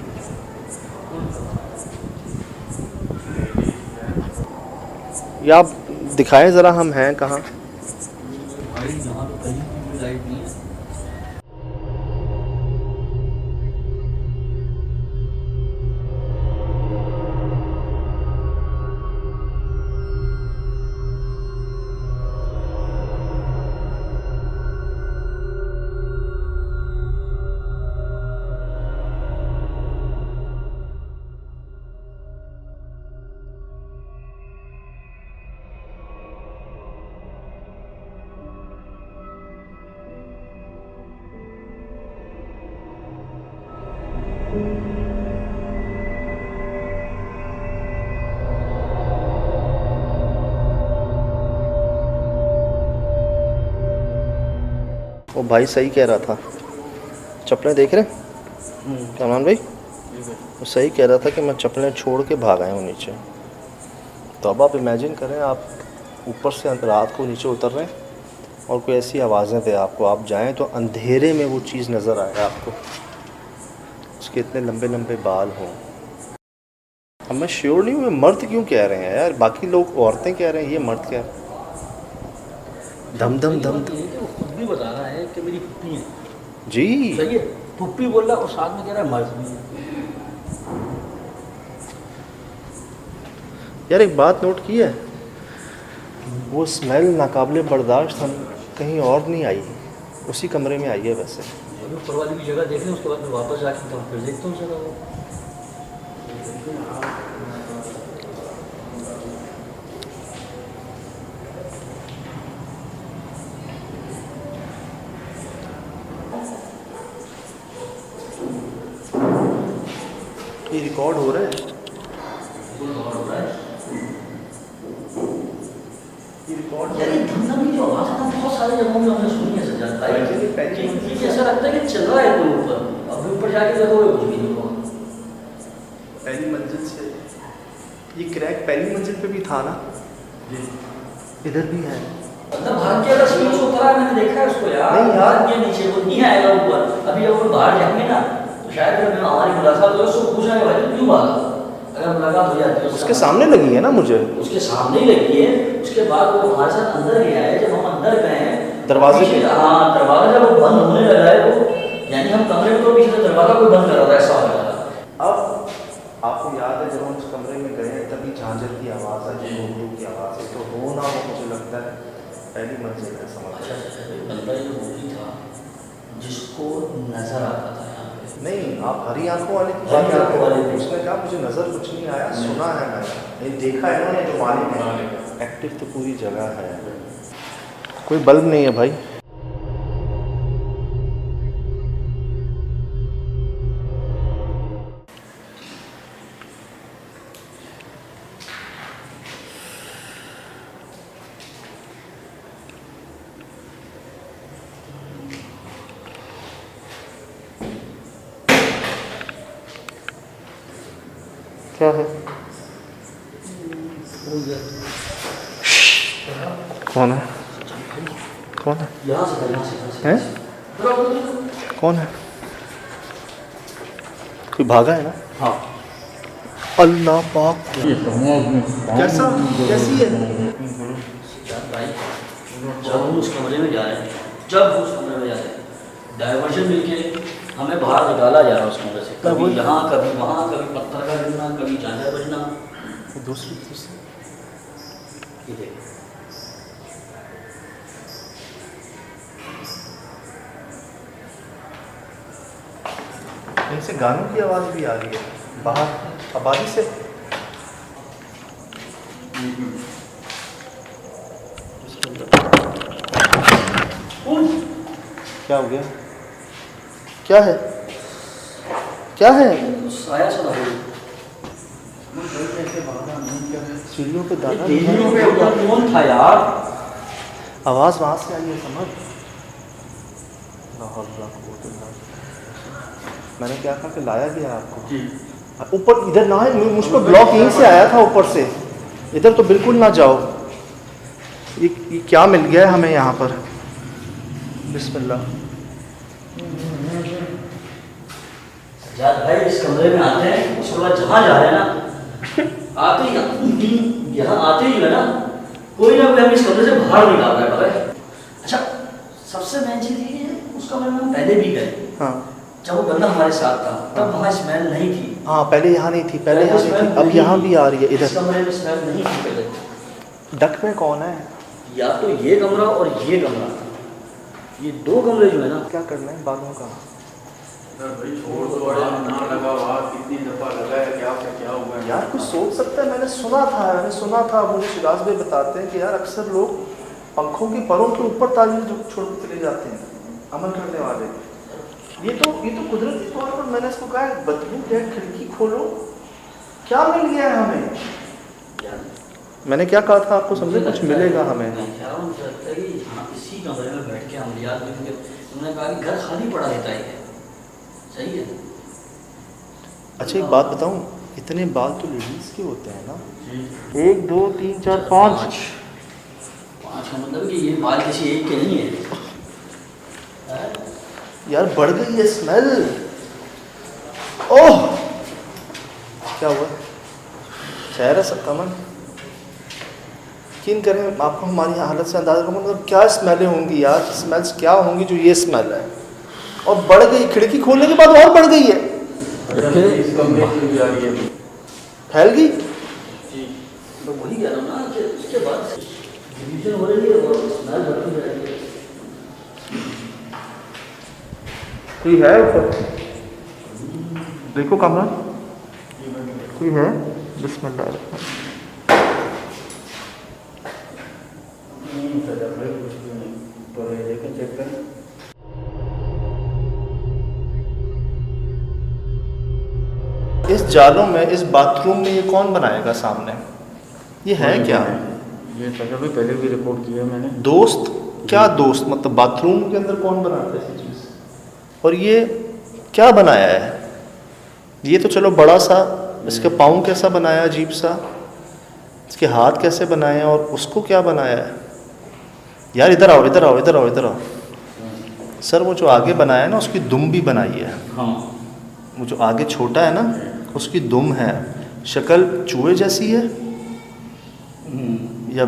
या आप दिखाएं ज़रा, हम हैं कहाँ? भाई यहाँ तो कहीं भी लाइट नहीं है। वो भाई सही कह रहा था, चप्पलें देख रहे कमरान भाई, वो सही कह रहा था कि मैं चप्पलें छोड़ के भाग आया हूँ नीचे। तो अब आप इमेजिन करें, आप ऊपर से रात को नीचे उतर रहे हैं और कोई ऐसी आवाज़ें दे आपको, आप जाएं तो अंधेरे में वो चीज़ नज़र आए आपको, उसके इतने लंबे लंबे बाल हों। अब मैं श्योर नहीं हूँ मर्द क्यों कह रहे हैं यार, बाकी लोग औरतें कह रहे हैं, ये मर्द कह रहे हैं। धम धम धम धम। वो खुद भी बता रहा है कि मेरी पुप्पी है। जी सही है, पुप्पी बोल रहा है और साथ में कह रहा है मर्द भी है। यार एक बात नोट की है, वो स्मेल नाकाबिले बर्दाश्त हम कहीं और नहीं आई, उसी कमरे में आई है वैसे। अभी ऊपर वाली भी जगह देख लें, उसके बाद मैं वापस आके तो फिर देखता हूँ जगह वो। ये रिकॉर्ड हो रहा है, ये रिकॉर्ड यार ये धंधा की जो आवाज़ है ना, बहुत सारी जगहों में हमने सुनी है सजाद भाई, कि ऐसा लगता है कि चल रहा है कोई ऊपर, अब ऊपर जाके देखोगे कुछ भी नहीं होगा। पहली मंजिल से, ये क्रैक पहली मंजिल पे भी था ना, इधर भी है। अंदर भाग के अगर सीढ़ी से उतरा है, मैंने देखा है उसको यार। नहीं यार, भाग के नीचे वो नहीं आएगा ऊपर। अभी जब वो बाहर जाएंगे ना, तो शायद जब मैं हमारी मुलाकात हो उसको पूछेंगे भाई तू क्यों भागा, अगर मुलाकात हो जाती है उसके सामने लगी है ना मुझे, उसके सामने ही लगी है। उसके बाद वो हमारे साथ अंदर गया है, जब हम अंदर गए हैं दरवाजे पे, हाँ दरवाजा जब वो बंद होने लगा है वो, यानी हम कमरे में तो पीछे से दरवाजा कोई बंद कर रहा था, ऐसा हो रहा था। अब आपको याद है जब हम उस कमरे में गए तभी झांझर की आवाज़ है, घुंघरू की आवाज़ है, तो हो ना हो मुझे लगता है पहली मंजिल है। समझ अच्छा बंदा ये वही था जिसको नजर आता था यहाँ पे। नहीं, आप हरी आंखों वाले की हरी आंखों वाले थे। उसने कहा मुझे नज़र कुछ नहीं आया, सुना है मैंने, ये देखा है ना, जो मालिक है एक्टिव तो पूरी जगह है, कोई बल्ब नहीं है भाई। क्या है? कौन है? कौन है? यहाँ से हैं? कौन है? कोई भागा है ना? हाँ अल्लाह पाक, कैसा, कैसी है? भाई जब हम उस कमरे में जा रहे हैं, जब उस कमरे में जा रहे हैं, डायवर्जन मिलके हमें बाहर निकाला जा रहा है उस कमरे से, कभी यहाँ कभी वहाँ, कभी पत्थर का गिरना, कभी झांझर बजना। दूसरी ये देख इनसे गानों की आवाज़ भी आ रही है बाहर आबादी से। क्या हो गया? क्या है? क्या है? साया सा लग रही सीढ़ियों पे दाना है। कौन था यार? आवाज़ वहाँ से आई है, समझ। मैंने क्या कहा कि लाया गया आपको ऊपर, इधर ना है, मुझ पर ब्लॉक यहीं से आया था ऊपर से, इधर तो बिल्कुल ना जाओ। ये क्या मिल गया है हमें यहाँ पर? बिस्मिल्लाह। सजाद भाई इस कमरे में आते हैं, उसके बाद जहाँ जा रहे हैं ना, आते ही यहाँ आते ही है ना, कोई ना कोई हमें इस कमरे से बाहर निकाल रहा है, पता है? अच्छा सबसे मेन चीज़ ये है, उस कमरे में हम पहले भी गए। हाँ जब वो बंदा हमारे साथ था तब वहाँ स्मेल नहीं थी। हाँ, पहले यहाँ नहीं थी, पहले यहाँ नहीं थी, अब यहाँ भी आ रही है। इस इधर कमरे में स्मेल नहीं थी पहले। डक में कौन है? या तो ये कमरा और ये कमरा, ये दो कमरे जो है ना। क्या करना है बालों का? भाई छोड़ दो, आराम ना लगा, वहाँ कितनी दफ़ा लगा है, क्या से क्या हुआ है यार कुछ सोच सकता है। मैंने सुना था मुझे शिराज भाई बताते हैं कि यार अक्सर लोग पंखों के परों के ऊपर तावीज़ छोड़ के चले जाते हैं, अमल करने वाले। ये तो कुदरती तौर पर मैंने इसको कहा बदबू क्या, खिड़की खोलो, क्या मिल गया है हमें? मैंने क्या कहा था आपको, समझे? कुछ मिलेगा हमें। इसी कमरे में बैठ के अमलियात देखेंगे, उन्होंने कहा कि घर खाली पड़ा रहता है, सही है। अच्छा एक बात बताऊं, इतने बाल तो लेडीज के होते हैं ना, 1 2 3 4 5 पाँच का मतलब कि ये बाल किसी एक के नहीं है। यार बढ़ गई है स्मेल। ओह क्या हुआ, शहर है सब कमन, यकीन करें आपको हमारी हालत से अंदाजा करो, मतलब क्या स्मेलें होंगी यार, स्मेल्स क्या होंगी जो ये स्मेल है। और बढ़ गई, खिड़की खोलने के बाद और बढ़ गई है, इस कमरे की भी आ रही है। फैल गई। तो वही कह रहा हूँ ना कि उसके बाद डिवीजन हो रही है और स्मेल बढ़ती जा रही है। कोई है ऊपर, देखो कमरा, कोई है? बिस्मिल्लाह। कुछ भी नहीं, तो लेकिन चेक करें। इस जालों में, इस बाथरूम में ये कौन बनाएगा सामने, ये है क्या? ये सजा भी पहले भी रिपोर्ट की है मैंने। दोस्त? क्या दोस्त मतलब बाथरूम के अंदर कौन बनाता है ऐसी चीज़? और ये क्या बनाया है? ये तो चलो बड़ा सा, इसके पाँव कैसा बनाया अजीब सा, इसके हाथ कैसे बनाए हैं, और उसको क्या बनाया है? यार इधर आओ इधर आओ इधर आओ इधर आओ। सर वो जो आगे बनाया है ना उसकी दुम भी बनाई है। हाँ वो जो आगे छोटा है ना उसकी दुम है, शक्ल चूहे जैसी है या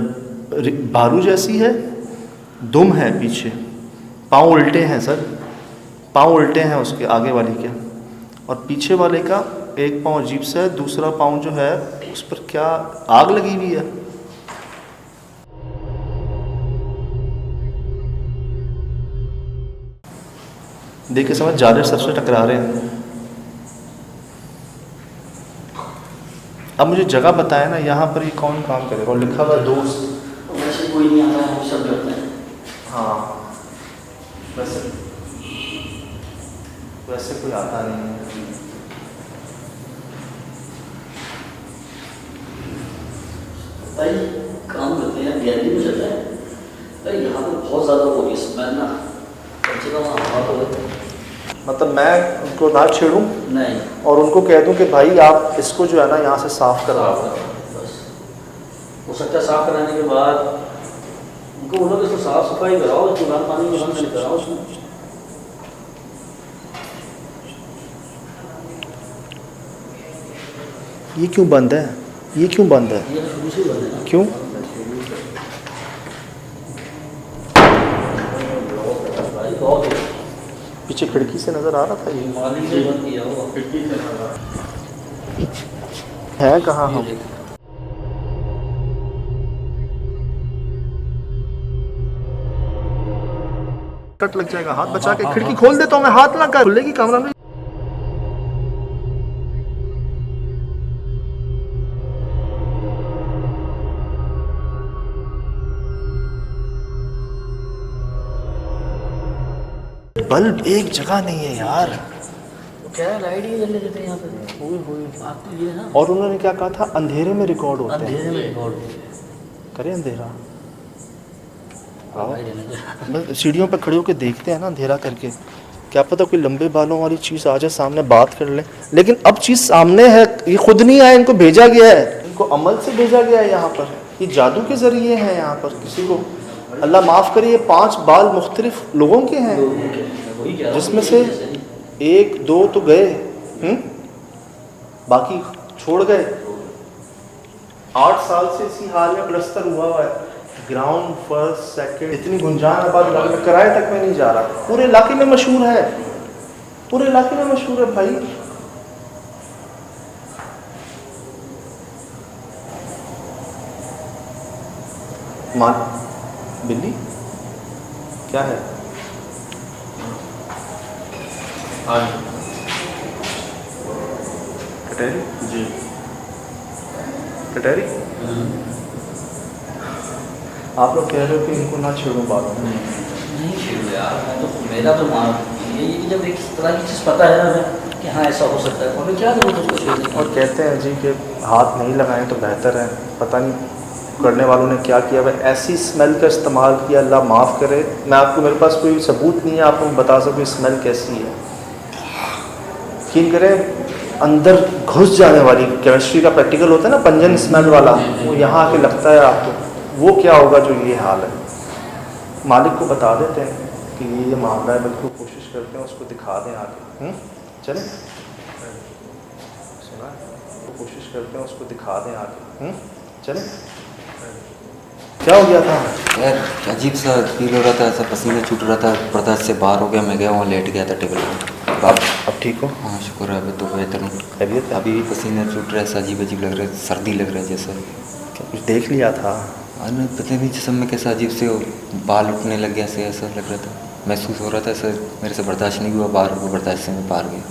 भालू जैसी है, दुम है पीछे, पाँव उल्टे हैं सर, पाँव उल्टे हैं उसके आगे वाले के, और पीछे वाले का एक पाँव अजीब सा है, दूसरा पाँव जो है उस पर क्या आग लगी हुई है। देखिए समझ, जाले सर से टकरा रहे हैं। अब मुझे जगह बताया ना यहाँ पर ये कौन काम करेगा, और लिखा हुआ दोस्त। वैसे कोई नहीं आता है, हम सब करते हैं। हाँ वैसे कोई आता नहीं है। भाई काम करते हैं, गैलरी में चलता है भाई, यहाँ पर बहुत ज़्यादा हो रही स्मेल ना, कम से कम हवा तो है। मतलब मैं उनको ना छेड़ूं नहीं, और उनको कह दूं कि भाई आप इसको जो है ना यहाँ से साफ करवाओ। बस हो सकता है साफ कराने के बाद उनको बोलो कि इसको साफ सफाई कराओ, दुकान पानी में बंद कराओ उसमें। ये क्यों बंद है, ये क्यों बंद है, ये शुरू से ही बंद है ना। क्यों? भाई बहुत पीछे खिड़की से नज़र आ रहा था ये। मालिक ने बंद किया होगा। खिड़की से लगा। है कहाँ हम? कट लग जाएगा, हाथ बचा के खिड़की खोल देता हूँ मैं, हाथ ना कर, खुलेगी कमरा में। बल्ब एक जगह नहीं है यार। क्या है, लाइट ही जलने देते हैं यहाँ पे। बात तो ये है ना, और उन्होंने क्या कहा था, अंधेरे में रिकॉर्ड होते हैं। अंधेरे में रिकॉर्ड होते हैं। करें अंधेरा, भाई रहने दे। बस सीढ़ियों पर खड़े होकर देखते हैं ना अंधेरा करके, क्या पता कोई लंबे बालों वाली चीज़ आ जाए सामने, बात कर ले। लेकिन अब चीज़ सामने है, ये खुद नहीं आया, इनको भेजा गया है, इनको अमल से भेजा गया है यहाँ पर, ये जादू के ज़रिए हैं यहाँ पर। किसी को अल्लाह माफ़ करे, ये 5 बाल मुख्तलिफ लोगों के हैं, जिसमें से 1 2 तो गए, बाकी छोड़ गए। 8 साल से इसी हाल में प्लस्तर हुआ है, ग्राउंड फर्स्ट सेकंड, इतनी गुंजान आबाद में किराए तक में नहीं जा रहा। पूरे इलाके में मशहूर है, पूरे इलाके में मशहूर है भाई। मान बिल्ली क्या है? कटहरी जी कटहरी। आप लोग कह रहे हो कि इनको ना छेड़ो बालों में। नहीं छेड़ो यार, मैं तो मेरा तो मान ये कि जब एक तरह की चीज़ पता है हमें कि हाँ ऐसा हो सकता है, तो हमें क्या जरूरत है उसको छेड़ने की। और कहते हैं जी कि हाथ नहीं लगाएं तो बेहतर है, पता नहीं करने वालों ने क्या किया, वह ऐसी स्मेल का इस्तेमाल किया, अल्लाह माफ़ करे। मैं आपको, मेरे पास कोई सबूत नहीं है आपको बता सकूँ स्मेल कैसी है। यकीन करें अंदर घुस जाने वाली, केमिस्ट्री का प्रैक्टिकल होता है ना, पंजन स्मेल वाला, वो यहाँ आके लगता है आपको। वो क्या होगा जो ये हाल है। मालिक को बता देते हैं कि ये मामला है, बिल्कुल कोशिश करते हैं उसको दिखा दें आगे। चलें, सुना है? तो कोशिश करते हैं उसको दिखा दें आगे। चलें, क्या हो गया था? यार अजीब सा फील हो रहा था, ऐसा पसीना छूट रहा था, बर्दाश्त से बाहर हो गया। मैं गया वहाँ लेट गया था टेबल पर। अब ठीक हो? हाँ शुक्र है, अभी तो बेहतर हूँ। खैरियत है? अभी भी पसीना छूट रहा है, ऐसा अजीब अजीब लग रहा है, सर्दी लग रहा है जैसा। क्या कुछ देख लिया था? अरे पता नहीं जिसम में कैसा अजीब से बाल उठने लग गया, से ऐसा लग रहा था, महसूस हो रहा था सर। मेरे से बर्दाश्त नहीं हुआ, बाहर को बर्दाश्त से मैं बाहर गया।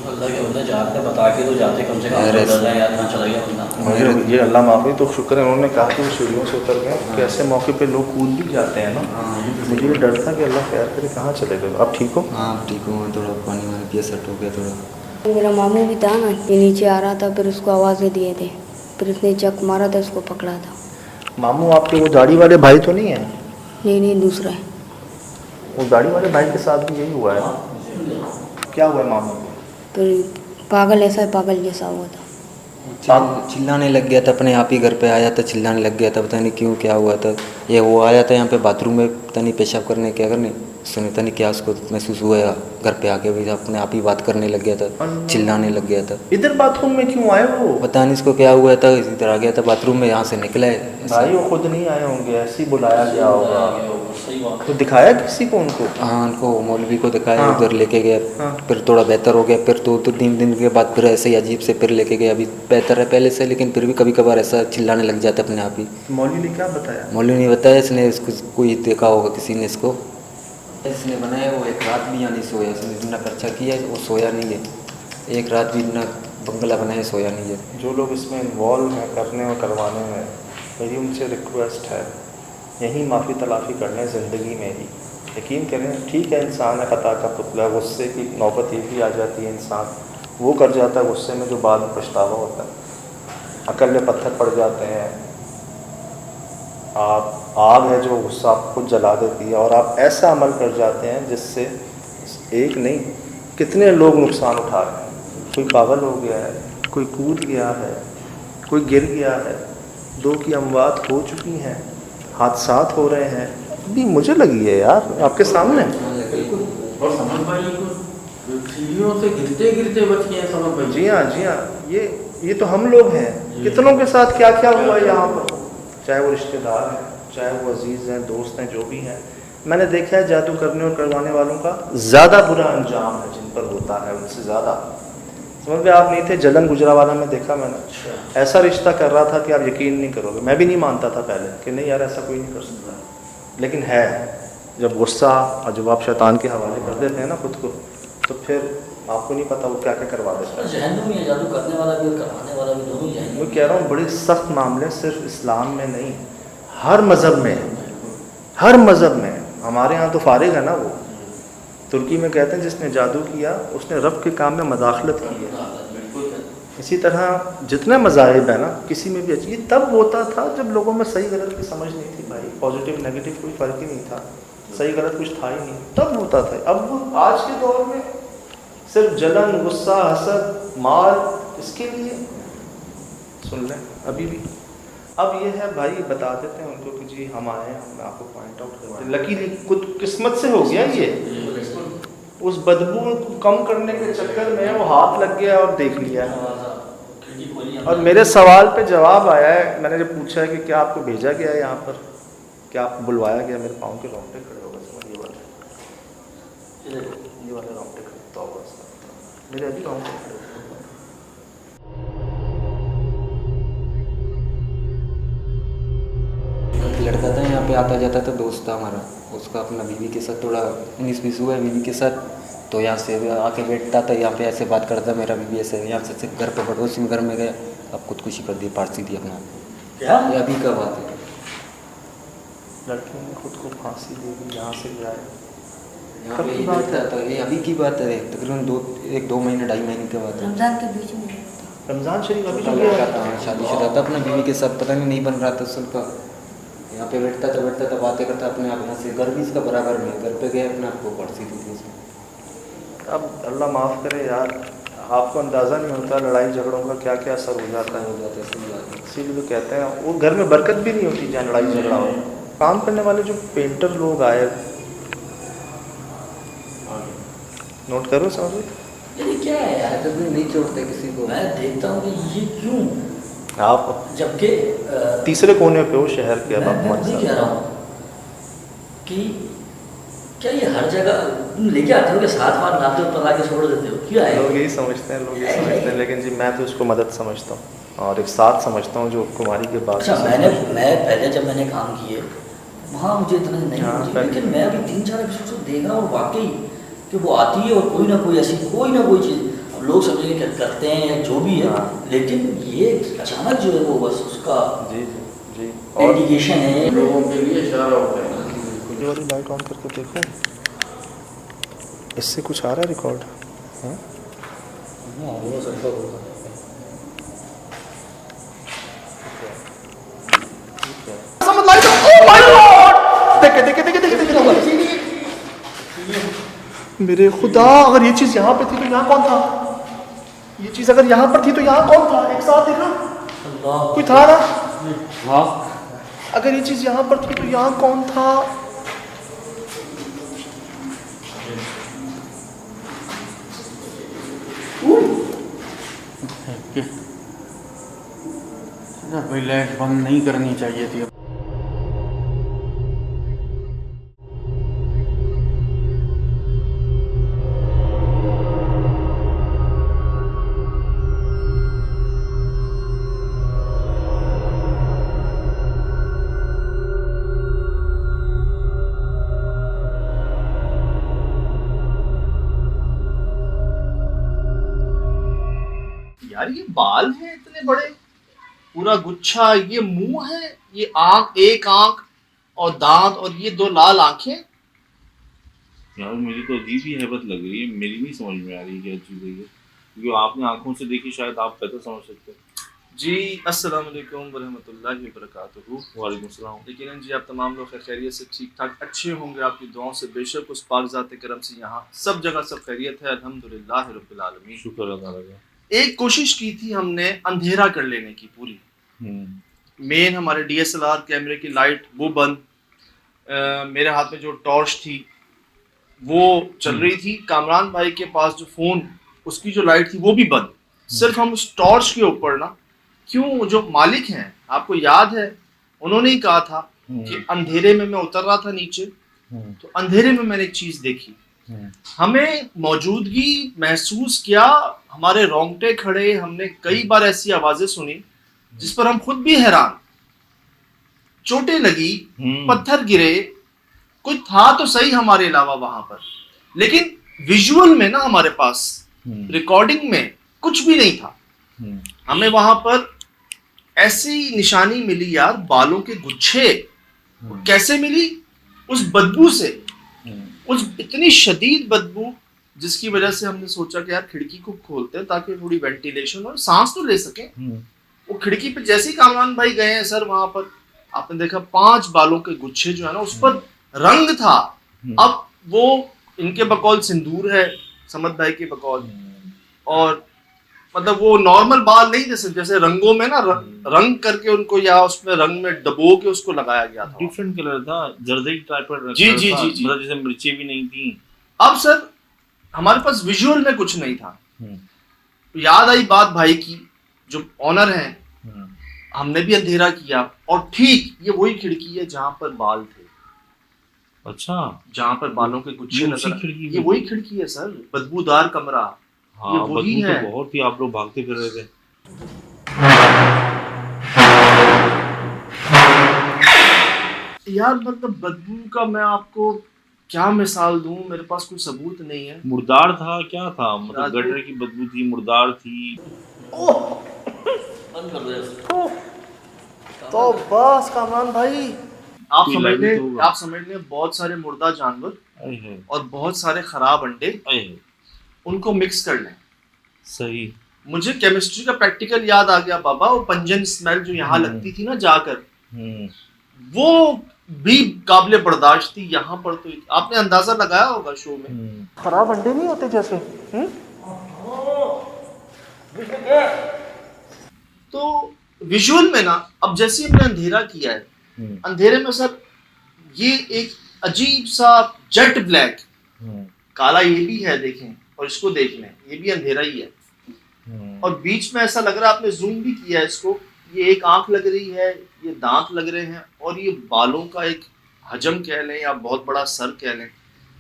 अल्लाह के बंदे जाते बता के तो जाते, कम से कम यार यार कहाँ चला गया बंदा। ये अल्लाह माफ़ी, तो शुक्र है उन्होंने कहा कि वो सीढ़ियों से उतर गए। कि ऐसे मौके पे लोग कूद भी जाते हैं ना। मुझे ये डर था कि अल्लाह खैर करे, कहाँ चले गए। अब ठीक हो? हाँ ठीक हूँ, थोड़ा पानी वानी पिया, सेट हो गया थोड़ा। मेरा मामू भी था ना, ये नीचे आ रहा था, फिर उसको आवाज़ें दिए थे, फिर उसने चक मारा था, उसको पकड़ा था। मामू आपके वो दाढ़ी वाले भाई तो नहीं है? नहीं दूसरा है। वो दाढ़ी वाले भाई के साथ भी यही हुआ है? क्या हुआ है मामू को? फिर पागल जैसा हुआ था। चिल्लाने लग गया था, अपने आप ही घर पे आया था, चिल्लाने लग गया था, पता नहीं क्यों क्या हुआ था। ये वो आया था यहाँ पे बाथरूम में, पता नहीं पेशाब करने क्या करने, सुने पता नहीं क्या उसको महसूस हुआ, घर पे आके भी अपने आप ही बात करने लग गया था, चिल्लाने लग गया था। इधर बाथरूम में क्यों आए वो? पता नहीं इसको क्या हुआ था, इधर आ गया था बाथरूम में, यहाँ से निकला है। भाई वो खुद नहीं आए होंगे, ऐसे ही बुलाया गया होगा। सही बात। तो दिखाया किसी को उनको? हाँ उनको मौलवी को दिखाया, हाँ। उधर लेके गया। हाँ। फिर थोड़ा बेहतर हो गया, फिर 2-3 दिन के बाद फिर ऐसे ही अजीब से फिर लेके गया। अभी बेहतर है पहले से, लेकिन फिर भी कभी कभार ऐसा चिल्लाने लग जाता अपने आप ही। मौलवी ने क्या बताया? मौलवी ने बताया, इसने इसको कोई देखा होगा किसी ने, इसने बनाया। वो एक रात भी यहाँ नहीं सोया, इसने जितना खर्चा किया है वो सोया नहीं है, एक रात भी इतना बंगला बनाया सोया नहीं है। जो लोग इसमें इन्वॉल्व हैं करने और करवाने में, मेरी उनसे रिक्वेस्ट है, यही माफ़ी तलाफ़ी करने ज़िंदगी में ही। यकीन करें, ठीक है इंसान है, ख़ता का पुतला, गुस्से की नौबत ये भी आ जाती है, इंसान वो कर जाता है गुस्से में जो बाद में पछतावा होता है। अकल में पत्थर पड़ जाते हैं, आप आग है जो गुस्सा आपको खुद जला देती है, और आप ऐसा अमल कर जाते हैं जिससे एक नहीं कितने लोग नुकसान उठा रहे हैं। कोई पागल हो गया है, कोई कूद गया है, कोई गिर गया है, 2 की अमवात हो चुकी हैं, हादसात हो रहे हैं। अभी मुझे लगी है यार आपके सामने। और समझ भाई सीढ़ियों से गिरते गिरते बच गए हैं समझ भाई। जी हाँ, ये तो हम लोग हैं। कितनों के साथ क्या क्या हुआ है यहाँ पर, चाहे वो रिश्तेदार हैं, चाहे वो अजीज़ हैं, दोस्त हैं, जो भी हैं। मैंने देखा है जादू करने और करवाने वालों का ज़्यादा बुरा अंजाम है जिन पर होता है, उनसे ज़्यादा। समझ में आप नहीं थे, जलन गुजरावाला में देखा मैंने, ऐसा रिश्ता कर रहा था कि आप यकीन नहीं करोगे। मैं भी नहीं मानता था पहले कि नहीं यार ऐसा कोई नहीं कर सकता, लेकिन है। जब गुस्सा और जब आप शैतान के हवाले कर देते हैं ना खुद को, तो फिर आपको नहीं पता वो क्या क्या करवा देता है। जहन्नुम में जादू करने वाला भी और करवाने वाला भी दोनों जहन्नुम। मैं कह रहा हूँ बड़े सख्त मामले, सिर्फ इस्लाम में नहीं, हर मज़हब में, हर मज़हब में। हमारे यहाँ तो फारिग है ना वो। तुर्की में कहते हैं जिसने जादू किया उसने रब के काम में मदाखलत की है। इसी तरह जितने मज़ाहिब है ना, किसी में भी ये तब होता था जब लोगों में सही गलत की समझ नहीं थी भाई, पॉजिटिव नेगेटिव कोई फ़र्क ही नहीं था, सही गलत कुछ था ही नहीं, तब होता था। अब आज के दौर में सिर्फ जलन, गुस्सा, हसद, माल, इसके लिए सुन लें अभी भी। अब ये है भाई, बता देते हैं उनको कि जी हम आए हैं, हम आपको पॉइंट आउट करवाएं। लकीली कुछ किस्मत से हो गया ये, उस बदबू को कम करने के चक्कर में वो हाथ लग गया और देख लिया। और मेरे सवाल पे जवाब आया है, मैंने जब पूछा है कि क्या आपको भेजा गया है यहाँ पर, क्या आपको बुलवाया गया, मेरे पाँव के रोंगटे खड़े हो गए। समझ ये वाले रोंगटे खड़े, तो मेरे अभी रोंगटे खड़े। लड़का था यहाँ पे आता जाता था, दोस्त था हमारा, उसका अपना बीवी के साथ थोड़ा 19-20 हुआ है बीवी के साथ, तो यहाँ से आके बैठता था, यहाँ पे ऐसे बात करता मेरा बीवी ऐसे, यहाँ से घर पे पड़ोसी में घर में गया, अब खुदकुशी कर दी, फांसी दी अपना। क्या ये अभी का बात है, लड़के ने खुद को फांसी दे दी, यहाँ से गया है। यहाँ पे ही बैठता था, ये अभी की बात है, तकरीबन 1-2 महीने 2.5 महीने के बाद है। रमजान के बीच में। रमजान शरीफ अभी जो लड़का गया था, शादीशुदा था, अपना बीवी के साथ पता नहीं बन रहा था उसका। यहाँ पे बैठता था बातें करता अपने आप यहाँ से। घर भी इसका बराबर में, घर पे गए अपने आप को पड़ती थी इसमें। अब अल्लाह माफ़ करे यार, आपको अंदाज़ा नहीं होता लड़ाई झगड़ों का क्या क्या असर हो जाता है। इसीलिए तो कहते हैं वो घर में बरकत भी नहीं होती जहाँ लड़ाई झगड़ा हो। काम करने वाले जो पेंटर लोग आए, नोट करो समझो, ये क्या है यार? तो नहीं छोड़ते किसी को। मैं देखता हूँ कि ये क्यों, आप जबकि तीसरे कोने पे हो शहर के। अब आप मैं मत वही कह रहा हूँ कि क्या ये हर जगह तुम लेके आते हो कि 7 बार नाते हो तो आगे छोड़ देते हो, क्या है? लोग यही समझते हैं, लोग यही समझते हैं, लेकिन जी मैं तो उसको मदद समझता हूँ और एक साथ समझता हूँ जो कुमारी के बाद। अच्छा, मैं पहले जब मैंने काम किए वहाँ मुझे इतना नहीं हाँ, मुझे, पहले। लेकिन मैं अभी 3-4 एपिसोड देख रहा हूँ वाकई कि वो आती है और कोई ना कोई ऐसी कोई ना कोई चीज़, अब लोग समझेंगे कि करते हैं या जो भी है, हाँ। लेकिन ये अचानक जो है वो बस उसका जी जी जी। और डेडिकेशन है। लोगों के लिए इशारा होता है। ये वाली लाइट ऑन करके देखो, इससे कुछ आ रहा है रिकॉर्ड? हाँ? देखे देखे देखे देखे देखे मेरे खुदा, अगर ये चीज यहाँ पे थी तो यहाँ कौन था? ये चीज अगर यहाँ पर थी तो यहाँ कौन था? एक साथ देखो, अल्लाह, कोई था ना? हाँ अगर ये चीज यहाँ पर थी तो यहाँ कौन था? भाई लाइट बंद नहीं करनी चाहिए थी। यार ये बाल हैं इतने बड़े, पूरा गुच्छा, ये मुंह है, ये आंख, एक आंख और दांत, और ये 2 लाल आंखें। यार मुझे तो अजीब ही हैबत लग रही है, मेरी नहीं समझ में आ रही क्या चीज़ है ये, क्योंकि आपने आंखों से देखी, शायद आप बेहतर समझ सकते हैं। जी अस्सलाम वालेकुम वरहमतुल्लाहि वबरकातुहू। वालेकुम सलाम। यकीनन जी आप तमाम लोग खैरियत से ठीक ठाक अच्छे होंगे, आपकी दुआओं से बेशक उस पाक ज़ात करम से यहाँ सब जगह सब खैरियत है, अल्हम्दुलिल्लाह रब्बिल आलमीन। शुक्र अल्लाह का। एक कोशिश की थी हमने अंधेरा कर लेने की पूरी, मेन हमारे DSLR कैमरे की लाइट वो बंद, मेरे हाथ में जो टॉर्च थी वो चल रही थी, कामरान भाई के पास जो फ़ोन उसकी जो लाइट थी वो भी बंद। सिर्फ हम उस टॉर्च के ऊपर ना, क्यों जो मालिक हैं आपको याद है उन्होंने ही कहा था कि अंधेरे में मैं उतर रहा था नीचे, तो अंधेरे में मैंने एक चीज़ देखी, हमें मौजूदगी महसूस किया, हमारे रोंगटे खड़े, हमने कई बार ऐसी आवाज़ें सुनी जिस पर हम खुद भी हैरान, चोटें लगी, पत्थर गिरे, कोई था तो सही हमारे अलावा वहां पर, लेकिन विजुअल में ना हमारे पास रिकॉर्डिंग में कुछ भी नहीं था। हमें वहां पर ऐसी निशानी मिली यार, बालों के गुच्छे। कैसे मिली? उस बदबू से, उस इतनी शदीद बदबू जिसकी वजह से हमने सोचा कि यार खिड़की को खोलते हैं ताकि थोड़ी वेंटिलेशन और सांस तो ले सके। वो खिड़की पे जैसे ही कामरान भाई गए हैं सर, वहां पर आपने देखा 5 बालों के गुच्छे जो है ना, उस पर रंग था। अब वो इनके बकौल सिंदूर है, समद भाई के बकौल, और मतलब वो नॉर्मल बाल नहीं, जैसे रंगों में ना रंग करके उनको, या उसमें रंग में डबो के उसको लगाया गया था। डिफरेंट कलर था, जर्दी टाइप पर। जी जी जी जी, मतलब जैसे मिर्ची भी नहीं थी। अब सर हमारे पास विजुअल में कुछ नहीं था, याद आई बात भाई की जो ऑनर हैं, हमने भी अंधेरा किया, और ठीक ये वही खिड़की है जहां पर बाल थे। अच्छा, जहां पर बालों के गुच्छे नजर, ये वही खिड़की है सर, बदबूदार कमरा। हाँ, ये वही बदबू है। तो बहुत ही, आप लोग भागते फिर रहे थे। यार मतलब बदबू का मैं आपको क्या मिसाल दूं, मेरे पास कोई सबूत नहीं है। मुर्दार था, क्या था? मतलब राजू- गटर की बदबू थी, मुर्दार थी। बंद कर दो इसको। तो बस कामरान भाई, आप कोई समझ लाइव लें, तो होगा। आप समझ लें बहुत सारे मुर्दा जानवर आए है, और बहुत सारे खराब अंडे, आए है। उनको मिक्स कर लें। सही। मुझे केमिस्ट्री का प्रैक्टिकल याद आ गया बाबा, वो पंजन स्मेल जो यहाँ लगती थी ना जाकर, वो भी काबिले बर्दाश्त थी। यहाँ पर तो आपने अंदाजा लगाया होगा शो में, खराब अंडे नहीं होते जैसे। तो विजुअल में ना, अब जैसे हमने अंधेरा किया है, अंधेरे में सर ये एक अजीब सा जेट ब्लैक, काला ये भी है देखें, और इसको देख लें ये भी अंधेरा ही है, और बीच में ऐसा लग रहा है, आपने जूम भी किया है इसको, ये एक आंख लग रही है, ये दांत लग रहे हैं, और ये बालों का एक हजम कह लें या बहुत बड़ा सर कह लें।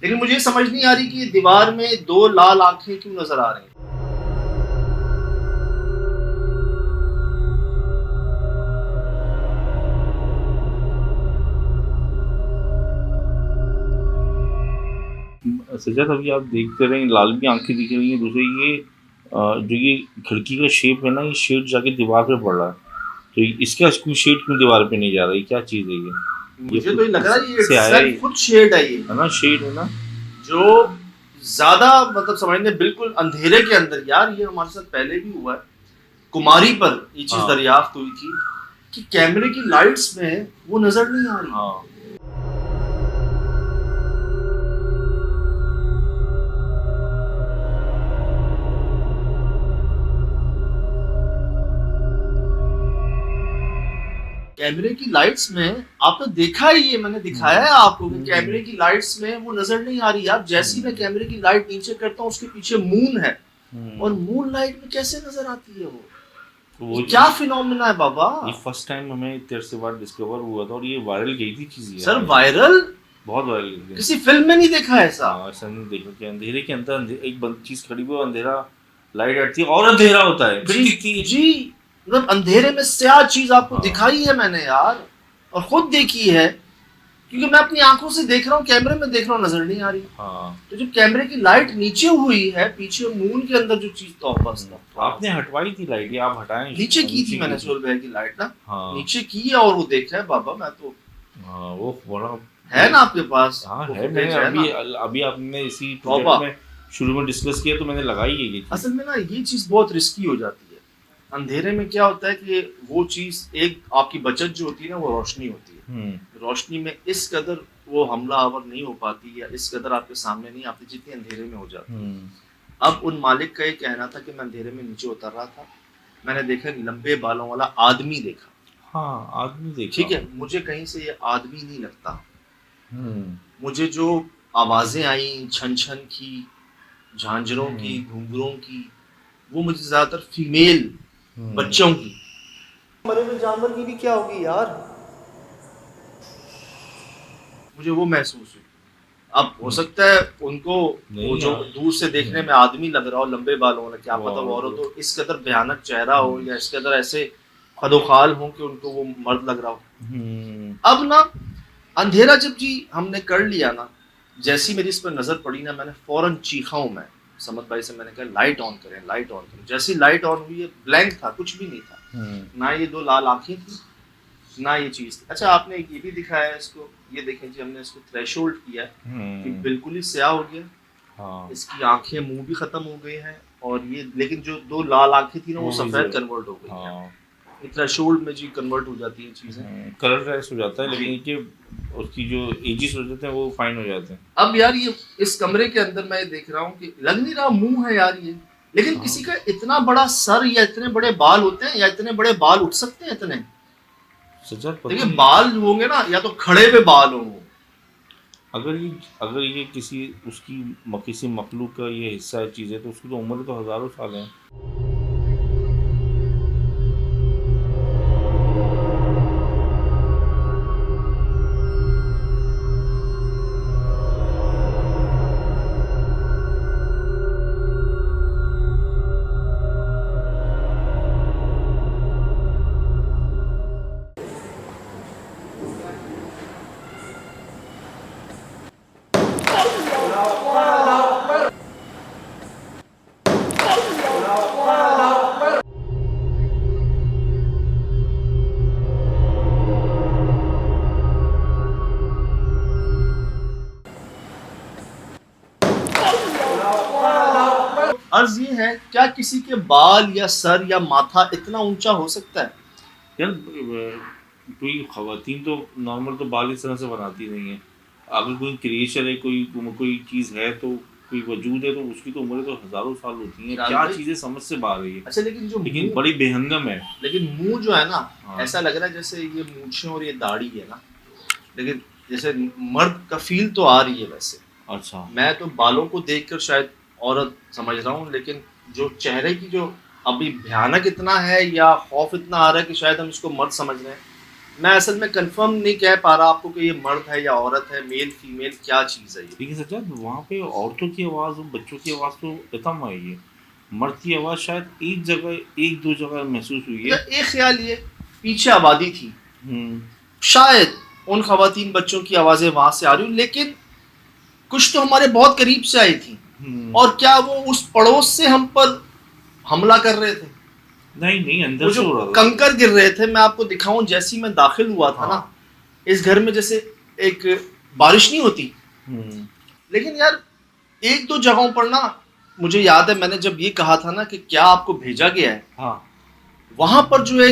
लेकिन मुझे ये समझ नहीं आ रही कि ये दीवार में 2 लाल आंखें क्यों नजर आ रही हैं। सजाद अभी आप देखते रहे लाल भी आंखें दिख रही हैं, दूसरे ये जो ये खिड़की का शेप है ना, ये शेड जाके दीवार पे पड़ रहा है, तो इसका कोई शेड क्यों दीवार पे नहीं जा रहा है, क्या चीज है ये? मुझे तो ये लग रहा है ये सेल्फ खुद शेड है, ये है ना, शेड है ना, जो ज्यादा मतलब समझने बिल्कुल अंधेरे के अंदर। यार ये हमारे साथ पहले भी हुआ है, कुमारी पर ये चीज दरियाफ्त हुई थी कि कैमरे की लाइट्स में वो नजर नहीं आ रही। कैमरे की लाइट्स में आपने देखा ही, ये मैंने दिखाया है आपको कि कैमरे की लाइट्स में वो नजर नहीं आ रही। आप जैसे ही मैं कैमरे की लाइट नीचे करता हूँ, उसके पीछे मून है, और मून लाइट में कैसे नजर आती है वो क्या फिनोमेना है बाबा? ये फर्स्ट टाइम हमें तेरे से बार डिस्कवर हुआ था, और ये वायरल गई थी चीज। सर वायरल, बहुत वायरल गई थी, किसी फिल्म में नहीं देखा ऐसा। ऐसा नहीं देखा कि अंधेरे के अंदर एक चीज खड़ी हुई, अंधेरा लाइट आती है और अंधेरा होता है। जी मतलब अंधेरे में स्याह चीज आपको दिखाई है मैंने यार, और खुद देखी है, क्योंकि मैं अपनी आंखों से देख रहा हूँ, कैमरे में देख रहा हूँ, नजर नहीं आ रही। तो जब कैमरे की लाइट नीचे हुई है, पीछे मून के अंदर जो चीज तो आपने हटवाई थी लाइट, ये आप हटाएं? नीचे की थी मैंने सोल भाई की लाइट ना, नीचे की है, और वो देखा है बाबा मैं तो। वो बड़ा है ना आपके पास? है, मैंने अभी आपने इसी प्रोजेक्ट में शुरू में डिस्कस किया तो मैंने लगाई है ये। असल में ना ये चीज बहुत रिस्की हो जाती है। अंधेरे में क्या होता है कि वो चीज, एक आपकी बचत जो होती है ना, वो रोशनी होती है। रोशनी में इस कदर वो हमला आवर नहीं हो पाती, या इस कदर आपके सामने नहीं आती जितनी अंधेरे में हो जाती है। अब उन मालिक का ये कहना था कि मैं अंधेरे में नीचे उतर रहा था, मैंने देखा लंबे बालों वाला आदमी देखा। आदमी देखा, ठीक है, मुझे कहीं से ये आदमी नहीं लगता। मुझे जो आवाजें आई छन छन की, झांझरों की, घुंघरों की, वो मुझे ज्यादातर फीमेल बच्चों की। मरे हुए जानवर की भी क्या होगी यार, मुझे वो महसूस हुई। अब हो सकता है उनको वो जो दूर से देखने में आदमी लग रहा हो, लंबे बालों वाला, क्या पता वो औरत हो, इस कदर भयानक चेहरा हो, या इस कदर ऐसे खदोखाल हो कि उनको वो मर्द लग रहा हो। अब ना अंधेरा जब जी हमने कर लिया ना, जैसी मेरी इस पर नजर पड़ी ना, मैंने फौरन चीखा हूं। मैं समद भाई से मैंने कहा लाइट ऑन करें, लाइट ऑन करें। जैसी लाइट ऑन हुई है, ब्लैंक था, कुछ भी नहीं था, ना ये 2 लाल आंखें थी, ना ये चीज थी। अच्छा आपने ये भी दिखाया है इसको, ये देखें जी, हमने इसको थ्रेशोल्ड किया है कि बिल्कुल ही स्याह हो गया। इसकी आंखें, मुंह भी खत्म हो गए हैं, और ये लेकिन जो 2 लाल आंखें थी ना, वो सफेद कन्वर्ट हो गई है। थ्रेशोल्ड में जी कन्वर्ट हो जाती है चीजें, कलर रेस हो जाता है, लेकिन कि उसकी जो एजेस हो जाते हैं वो फाइन हो जाते हैं। अब यार ये इस कमरे के अंदर मैं देख रहा हूँ कि लग नहीं रहा मुंह है यार ये, लेकिन किसी का इतना बड़ा सर या इतने बड़े बाल होते हैं, या इतने बड़े बाल उठ सकते हैं इतने? देखिए बाल होंगे ना, या तो खड़े हुए बाल होंगे। अगर ये किसी मखलूक का ये हिस्सा है, चीज़ है, तो उसकी तो उम्र तो हजारों साल है। हैं, क्या किसी के बाल या सर या माथा इतना ऊंचा हो सकता है? यार कोई खवातीन तो नॉर्मल तो बाल इस तरह से बनाती नहीं है। अगर कोई क्रिएचर है, कोई चीज़ है, तो कोई वजूद है, तो उसकी तो उम्र तो हज़ारों साल होती है। क्या चीज़ें समझ से बाहर है ये। अच्छा, लेकिन बड़ी बेहंगम है। लेकिन मुंह जो है ना, हाँ। ऐसा लग रहा है जैसे ये मूंछें और ये दाढ़ी है ना, लेकिन जैसे मर्द का फील तो आ रही है वैसे। अच्छा। मैं तो बालों को देखकर शायद औरत समझ रहा हूँ, लेकिन जो चेहरे की जो अभी भयानक इतना है या खौफ इतना आ रहा है कि शायद हम इसको मर्द समझ रहे हैं। मैं असल में कंफर्म नहीं कह पा रहा आपको कि ये मर्द है या औरत है, मेल फीमेल क्या चीज़ है ये। लेकिन सच्चा वहाँ पे औरतों की आवाज़ और बच्चों की आवाज़ तो खत्म आई है। मर्द की आवाज़ शायद एक दो जगह महसूस हुई है। एक ख्याल ये पीछे आबादी थी, शायद उन खवातीन बच्चों की आवाज़ें वहाँ से आ रही, लेकिन कुछ तो हमारे बहुत करीब से आई थी। और क्या वो उस पड़ोस से हम पर हमला कर रहे थे? नहीं, अंदर से हो रहा था। कंकर गिर रहे थे। मैं आपको दिखाऊं, जैसे ही मैं दाखिल हुआ था ना इस घर में, जैसे एक बारिश नहीं होती, लेकिन यार एक दो जगहों पर ना, मुझे याद है मैंने जब ये कहा था ना कि क्या आपको भेजा गया है, वहां पर जो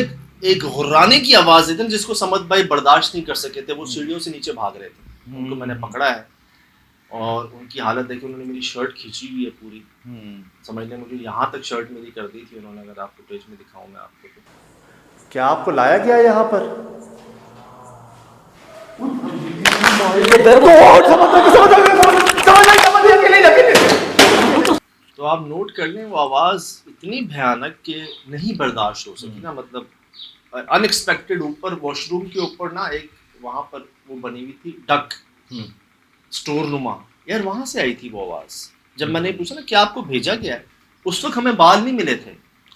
एक हुर्राने की आवाज है जिसको समद भाई बर्दाश्त नहीं कर सके थे, वो सीढ़ियों से नीचे भाग रहे थे। उनको मैंने पकड़ा है और उनकी हालत देखी, उन्होंने मेरी शर्ट खींची हुई है पूरी, समझ लें मुझे यहाँ तक शर्ट मेरी कर दी थी उन्होंने। अगर आप फुटेज में दिखाऊं मैं आपको तो। क्या आपको लाया गया यहाँ पर? तो आप नोट कर लें, वो आवाज़ इतनी भयानक कि नहीं बर्दाश्त हो सकी ना, मतलब अनएक्सपेक्टेड। ऊपर वॉशरूम के ऊपर ना एक वहाँ पर वो बनी हुई थी डक, स्टोर नुमा, यार वहां से आई थी वो आवाज। जब मैंने पूछा ना क्या आपको भेजा गया है, उस वक्त हमें बाल नहीं मिले थे।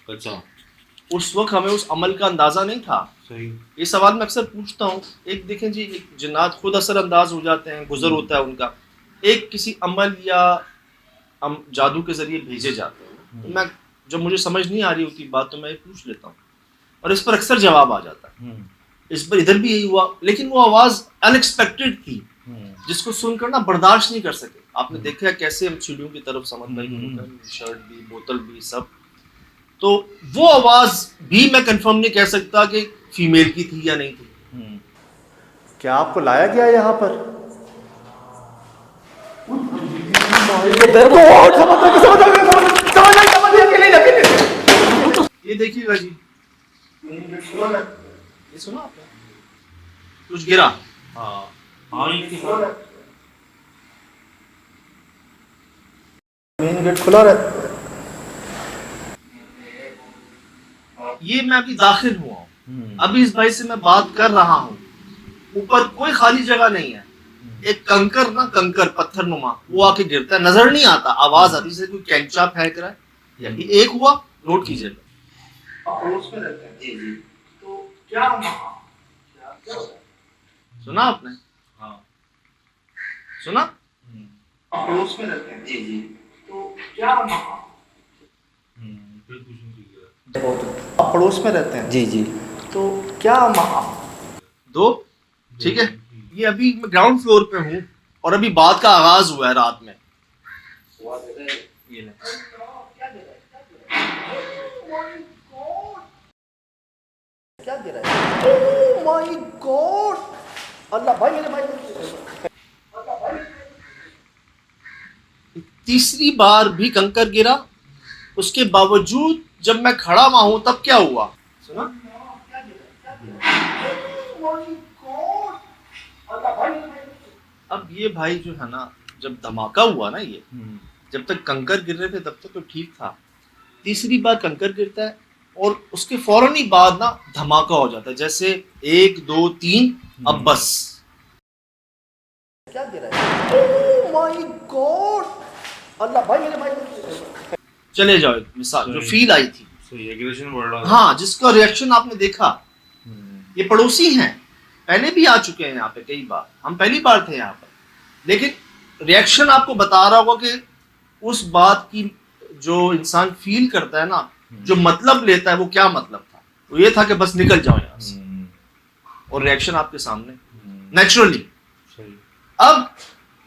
अच्छा। उस वक्त हमें उस अमल का अंदाजा नहीं था। सही। ये सवाल मैं अक्सर पूछता हूँ। एक देखें जी, एक जिन्नात खुद असर अंदाज हो जाते हैं, गुजर होता है उनका, एक किसी अमल या जादू के जरिए भेजे जाते हैं। तो मैं जब मुझे समझ नहीं आ रही होती बात तो मैं ये पूछ लेता हूँ और इस पर अक्सर जवाब आ जाता है। इस पर इधर भी यही हुआ, लेकिन वो आवाज अनएक्सपेक्टेड थी जिसको सुनकर ना बर्दाश्त नहीं कर सके। आपने देखा है कैसे हम सीढ़ियों की तरफ समझ भाई, शर्ट भी, बोतल भी, सब। तो वो आवाज भी मैं कंफर्म नहीं कह सकता कि फीमेल की थी या नहीं थी। क्या आपको लाया गया यहाँ पर? ये देखिएगा जी, ये सुना आपने? कुछ गिरा। मेन गेट खुला रहता है। ये मैं अभी दाखिल हुआ हूँ, अभी इस भाई से मैं बात कर रहा हूँ। ऊपर कोई खाली जगह नहीं है, एक कंकर ना, कंकर पत्थर नुमा, वो आके गिरता है, नजर नहीं आता, आवाज आती है कोई कैंचा फेंक रहा है। या एक हुआ, नोट कीजिएगा। पड़ोस में रहते हैं जी, तो क्या सुना आपने? हाँ सुना। पड़ोस में रहते हैं जी, तो क्या पड़ोस में रहते हैं जी, तो क्या दो, ठीक है। ये अभी मैं ग्राउंड फ्लोर पे हूँ और अभी बात का आगाज हुआ है रात में। ये ले। क्या गिरा है? ओह माय गॉड, अल्लाह भाई, मेरे भाई। तीसरी बार भी कंकर गिरा, उसके बावजूद जब मैं खड़ा हुआ हूं तब क्या हुआ सुना? अब ये भाई जो है ना, जब धमाका हुआ ना, ये जब तक कंकर गिर रहे थे तब तक तो ठीक था। तीसरी बार कंकर गिरता है और उसके फौरन ही बाद ना धमाका हो जाता है, जैसे 1 2 3 अब बस। क्या गिरा है? ओह माय गॉड, अल्लाह भाई, मेरे भाई। चले जाओ, एक मिसाल जो फील आई थी, एग्रेशन बढ़ रहा है। हाँ, जिसका रिएक्शन आपने देखा। ये पड़ोसी हैं, पहले भी आ चुके हैं यहाँ पे कई बार, हम पहली बार थे यहाँ पर, लेकिन रिएक्शन आपको बता रहा होगा कि उस बात की जो इंसान फील करता है ना, जो मतलब लेता है, वो क्या मतलब था? वो ये था कि बस निकल जाओ यहाँ से, और रिएक्शन आपके सामने नेचुरली। अब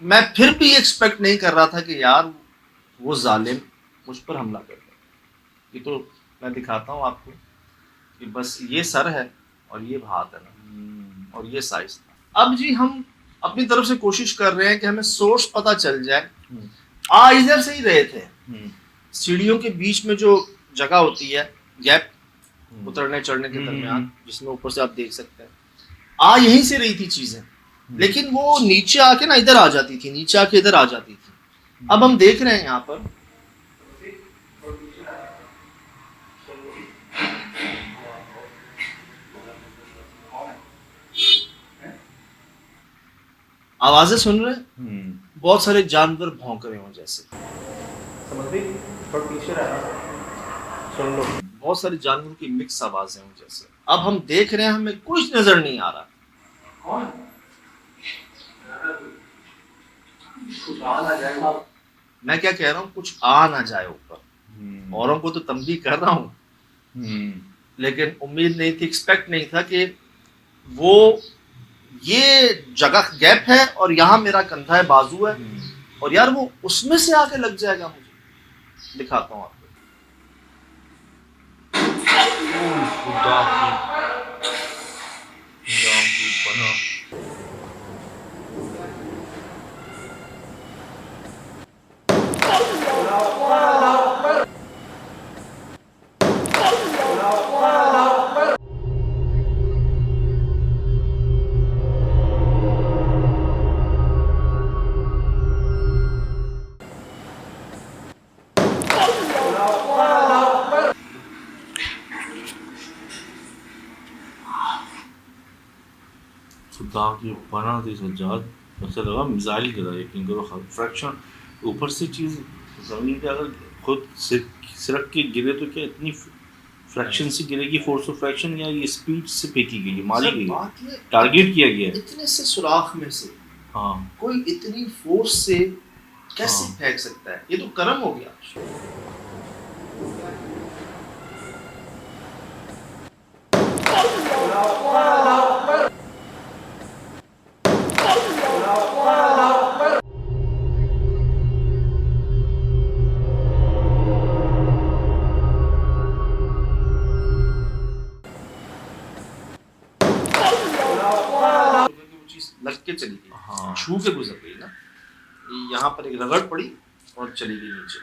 मैं फिर भी एक्सपेक्ट नहीं कर रहा था कि यार वो जालिम मुझ पर हमला कर दे। ये तो मैं दिखाता हूँ आपको कि बस ये सर है और ये हाथ है ना, और ये साइज था। अब जी हम अपनी तरफ से कोशिश कर रहे हैं कि हमें सोर्स पता चल जाए। आ इधर से ही रहे थे, सीढ़ियों के बीच में जो जगह होती है गैप उतरने चढ़ने के दरमियान, जिसमें ऊपर से आप देख सकते हैं, आ यहीं से रही थी चीजें, लेकिन वो नीचे आके ना इधर आ जाती थी, नीचे आके इधर आ जाती थी। अब हम देख रहे हैं यहाँ पर आवाजें सुन रहे हैं, बहुत सारे जानवर भौंक रहे हो जैसे, समझ गई? थोड़ा पीछे रहना, सुन लो, बहुत सारे जानवरों की मिक्स आवाजें हो जैसे। अब हम देख रहे हैं, हमें कुछ नजर नहीं आ रहा। मैं क्या कह रहा हूँ, कुछ आ ना जाए ऊपर। औरों को तो तंबीह कर रहा हूँ, लेकिन उम्मीद नहीं थी, एक्सपेक्ट नहीं था कि वो ये जगह गैप है और यहाँ मेरा कंधा है, बाजू है, और यार वो उसमें से आके लग जाएगा मुझे। दिखाता हूँ आपको। खुदा की बना थी सज्जाद, ऐसा लगा मिसाइल गिरा। यकीन करो, फ्रैक्शन ऊपर से चीज़ ज़मीन पे अगर खुद सिरक के गिरे तो क्या इतनी फ्रैक्शन से गिरेगी, फोर्स ऑफ फ्रैक्शन, या ये स्पीड से फेंकी गई है, मारी गई है, टारगेट किया गया है। इतने से सुराख में से हाँ, कोई इतनी फोर्स से कैसे फेंक सकता है? ये तो कर्म हो गया। लग के चली गई, हाँ। छू के गुजर गई ना, यहाँ पर एक रगड़ पड़ी और चली गई नीचे।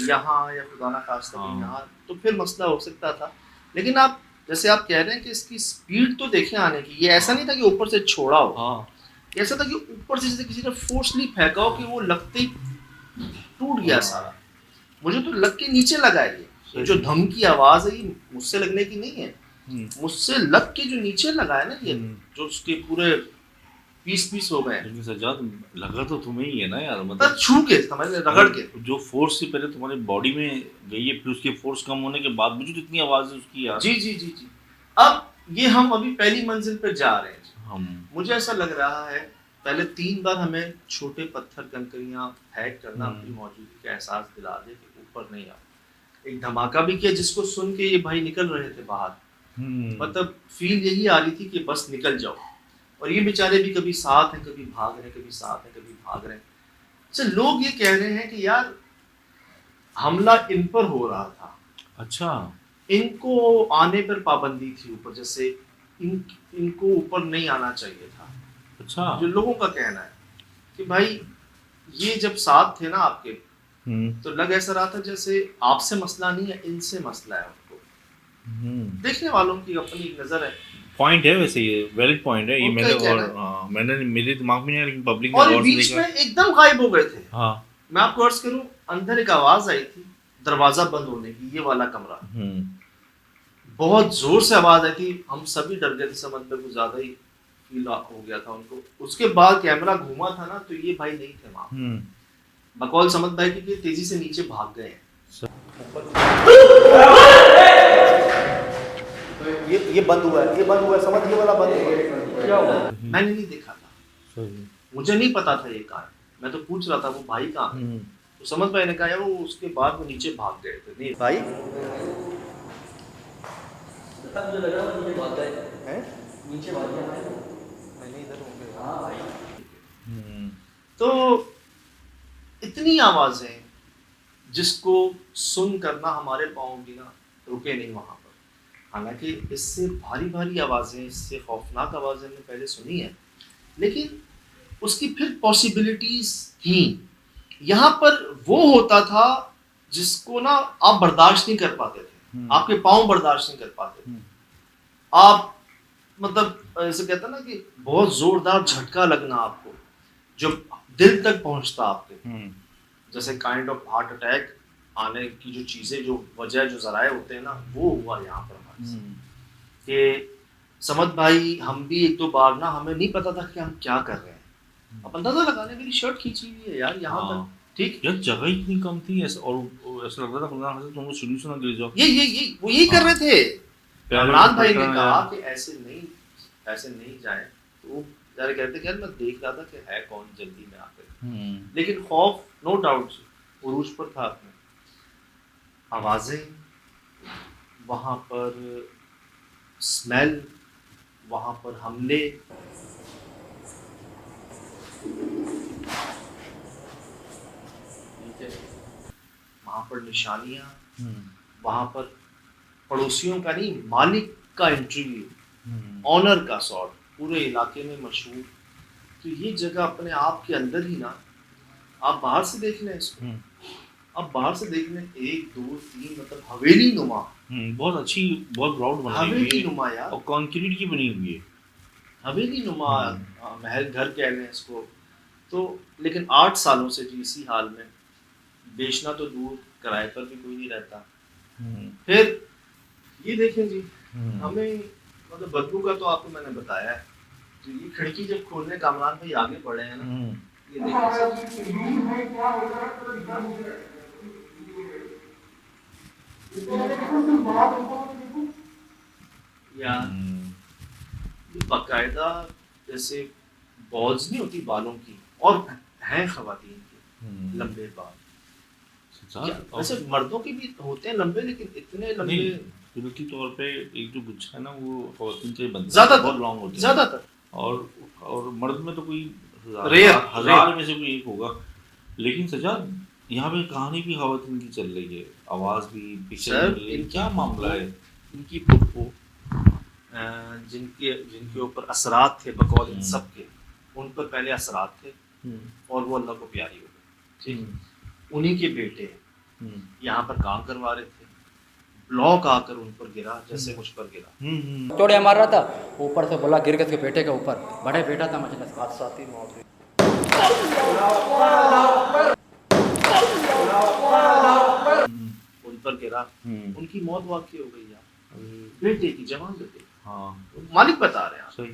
यहाँ या खुदा ना खास्ता यहाँ तो फिर मसला हो सकता था, लेकिन आप जैसे आप कह रहे हैं कि इसकी स्पीड तो देखें आने की। ये ऐसा नहीं था कि ऊपर से छोड़ा हो, ऐसा था कि ऊपर से जैसे किसी ने फोर्सली फेंका हो कि वो लगते ही टूट गया सारा। मुझे तो लग के नीचे लगा है ये जो धम की आवाज है, ये मुझसे लगने की नहीं है, मुझसे लग के जो नीचे लगा है ना, ये जो उसके पूरे पीस हो गए। लेकिन सज्जाद, लगा तो तुम्हें ही है ना यार, मतलब छू के समझ ले, रगड़ के। जो फोर्स से पहले तुम्हारी बॉडी में गई है, फिर उसकी फोर्स कम होने के बाद मुझे तो इतनी आवाज है उसकी यार। जी जी जी जी। अब ये हम अभी पहली मंजिल पे जा रहे हैं। मुझे ऐसा लग रहा है पहले 3 बार हमें छोटे पत्थर कंकरियां हैक करना अपनी मौजूदगी का एहसास दिला दे कि ऊपर नहीं आ। एक धमाका भी किया जिसको सुन के ये भाई निकल रहे थे बाहर, मतलब फील यही आ रही थी कि बस निकल जाओ, और ये बेचारे भी कभी साथ हैं, कभी भाग रहे हैं, कभी साथ हैं, कभी भाग रहे हैं। अच्छा, लोग ये कह रहे हैं कि यार हमला इन पर हो रहा था। अच्छा, इनको आने पर पाबंदी थी ऊपर, जैसे इनको ऊपर नहीं आना चाहिए था। अच्छा, जो लोगों का कहना है कि भाई ये जब साथ थे ना आपके, तो लग ऐसा रहा था जैसे आपसे मसला नहीं है, इनसे मसला है उनको। देखने वालों की अपनी एक नजर है। पॉइंट है वैसे, ये वैलिड पॉइंट है ये। मैंने मेरे दिमाग में नहीं आया, लेकिन पब्लिक ने और गौर से बीच देखा। में एकदम गायब हो गए थे। हाँ, मैं आपको अर्ज करूं, अंदर एक आवाज आई थी दरवाजा बंद होने की, ये वाला कमरा, बहुत जोर से आवाज आई थी। हम सभी डर गए थे, समझ में कुछ ज्यादा ही फील हो गया था उनको। उसके बाद कैमरा घूमा था ना, तो ये भाई नहीं थे वहां। बकौल समझ भाई की तेजी से नीचे भाग गए हैं। ये बंद हुआ है, ये बंद हुआ है, समझ, ये वाला बंद हुआ है। क्या हुआ? मैंने नहीं देखा था, मुझे नहीं पता था ये कहाँ है। मैं तो पूछ रहा था वो भाई कहाँ है, तो समझ भाई ने कहा यार वो उसके बाद वो नीचे भाग गए थे। नहीं भाई मुझे लग रहा है मुझे बात है हैं नीचे बात है नहीं इधर होंगे। हाँ भाई तो इतनी आवाजें जिसको सुन करना हमारे पाँव भी ना रुके नहीं वहां पर। हालांकि इससे भारी भारी आवाजें, इससे खौफनाक आवाजें हमने पहले सुनी है, लेकिन उसकी फिर पॉसिबिलिटीज थी। यहाँ पर वो होता था जिसको ना आप बर्दाश्त नहीं कर पाते थे, आपके पाँव बर्दाश्त नहीं कर पाते थे। आप मतलब ऐसे कहते हैं ना कि बहुत जोरदार झटका लगना आपको, जो दिल तक पहुंचता आपके, जैसे काइंड ऑफ हार्ट अटैक आने की जो चीजें, जो वजह, जो जराए होते हैं ना, वो हुआ यहाँ पर हमारे साथ। कि समझ भाई हम भी एक दो बार ना, हमें नहीं पता था कि हम क्या कर रहे हैं। अब अंदाजा लगाने, मेरी शर्ट खींची हुई है यार यहाँ तक, ठीक यार जगह इतनी कम थी ऐसा, और ऐसा लग रहा था खुदा ना तुम शुरू से ना गिर जाओ। ये वो यही कर रहे थे। इमरान भाई ने कहा कि ऐसे नहीं जाए, तो वो बेचारे कहते कि यार मैं देख रहा था कि है कौन जल्दी में आकर, लेकिन खौफ नो डाउट उरूज पर था अपने। आवाजें वहां पर, स्मेल वहां पर, हमले, वहां पर निशानियां, वहां पर पड़ोसियों का नहीं, मालिक का इंटरव्यू, ऑनर का सॉर्ट, पूरे इलाके में मशहूर। तो ये जगह अपने आप के अंदर ही ना, आप बाहर से देख लें इसको, अब बाहर से देख लें 1 2 3 मतलब हवेली नुमा, बहुत अच्छी, बहुत ब्रॉड बनाई हुई हवेली है नुमा यार, और कंक्रीट की बनी हुई है, हवेली नुमा महल घर कह लें इसको। तो लेकिन 8 सालों से जी इसी हाल में, बेचना तो दूर, किराए पर भी कोई नहीं रहता। फिर ये देखें जी, हमें मतलब बदबू का तो आपको मैंने बताया है। तो ये खिड़की जब खोलने का इमरान भाई आगे बढ़े हैं ना, ये देखें यार, ये बाकायदा जैसे बॉल्स नहीं होती बालों की, और हैं खवातीन के लंबे बाल। वैसे मर्दों के भी होते हैं लंबे, लेकिन इतने लंबे कुदरती तौर पे एक जो गुच्छा है ना वो खवातीन से बनता है, ज्यादातर बहुत लॉन्ग होते हैं ज्यादातर, और मर्द में तो कोई रेयर हजार में से कोई एक होगा। लेकिन सजाद यहाँ पे कहानी भी खवातीन की चल रही है, आवाज भी सर, पिक्चर, क्या मामला है? इनकी पुप्पो जिनके ऊपर असरात थे बकौल इन सब के, उन पर पहले असरात थे और वो अल्लाह को प्यारी हो गई, ठीक। उन्हीं के बेटे यहाँ पर काम करवा रहे थे, ब्लॉक आकर उन पर गिरा जैसे मुझ पर गिरा। चौड़िया मार रहा था, ऊपर से बोला गिर गया उसके बेटे के ऊपर, बड़े बेटा था मजलिस का। हादसाती मौत हुई। उन पर गिरा, उनकी मौत वाकई हो गई यार, बेटे की, जवान बेटे। हाँ मालिक बता रहे हैं सही।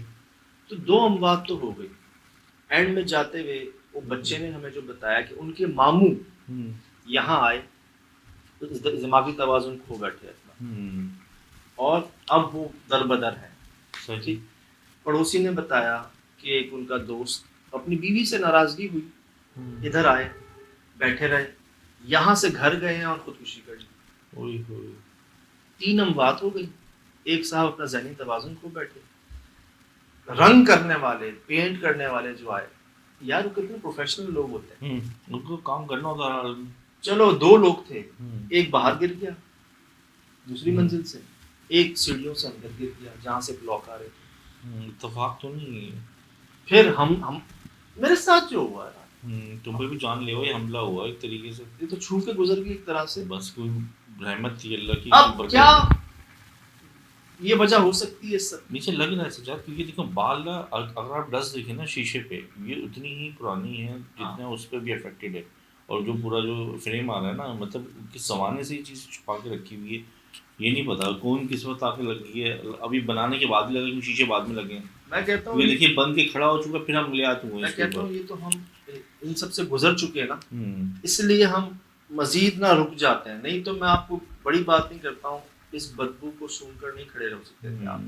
तो 2 अमवात तो हो गई। एंड में जाते हुए वो बच्चे ने हमें जो बताया कि उनके मामू यहाँ आए तो दिमागी तवाजुन खो बैठे अपना, और अब वो दरबदर है। सही। पड़ोसी ने बताया कि एक उनका दोस्त अपनी बीवी से नाराजगी हुई, इधर आए, बैठे रहे, यहाँ से घर गए हैं और खुदकुशी कर ली। 3 अमवात हो गई। एक साहब अपना ज़हनी तवाजुन खो बैठे। रंग करने वाले, पेंट करने वाले जो आए यार, वो कितने प्रोफेशनल लोग होते हैं, उनको काम करना होता है। चलो 2 लोग थे, एक बाहर गिर गया दूसरी मंजिल से, एक सीढ़ियों से अंदर गिर गया जहाँ से ब्लॉक आ रहे थे। इत्तेफाक तो नहीं है। फिर हम मेरे साथ जो हुआ है, तुम पे भी जानलेवा ही हमला हुआ एक तरीके से, ये तो छू के गुजर गई एक तरह से। बस कोई रहमत थी अल्लाह की। अब क्या ये वजह हो सकती है सब? नीचे लग रहा है सजाद, क्योंकि देखो बाल ना, अगर आप डस्ट देखें ना शीशे पे, ये उतनी ही पुरानी है जितना उस पर भी अफेक्टेड है। और जो पूरा जो फ्रेम आ रहा है ना, मतलब किस जमाने से ये चीज़ छुपा के रखी हुई है, ये नहीं पता कौन किस वक्त आके लगी है। अभी बनाने के बाद ही लगे, क्योंकि शीशे बाद में लगे हैं। मैं कहता हूँ ये देखिए बंद के खड़ा हो चुका, फिर हम ले आते हुए। मैं कहता हूँ ये तो हम इन सब से गुजर चुके हैं ना, इसलिए हम मजीद ना रुक जाते हैं। नहीं तो मैं आपको बड़ी बात नहीं करता हूँ, इस बदबू को सूंघकर नहीं खड़े रह सकते थे आप।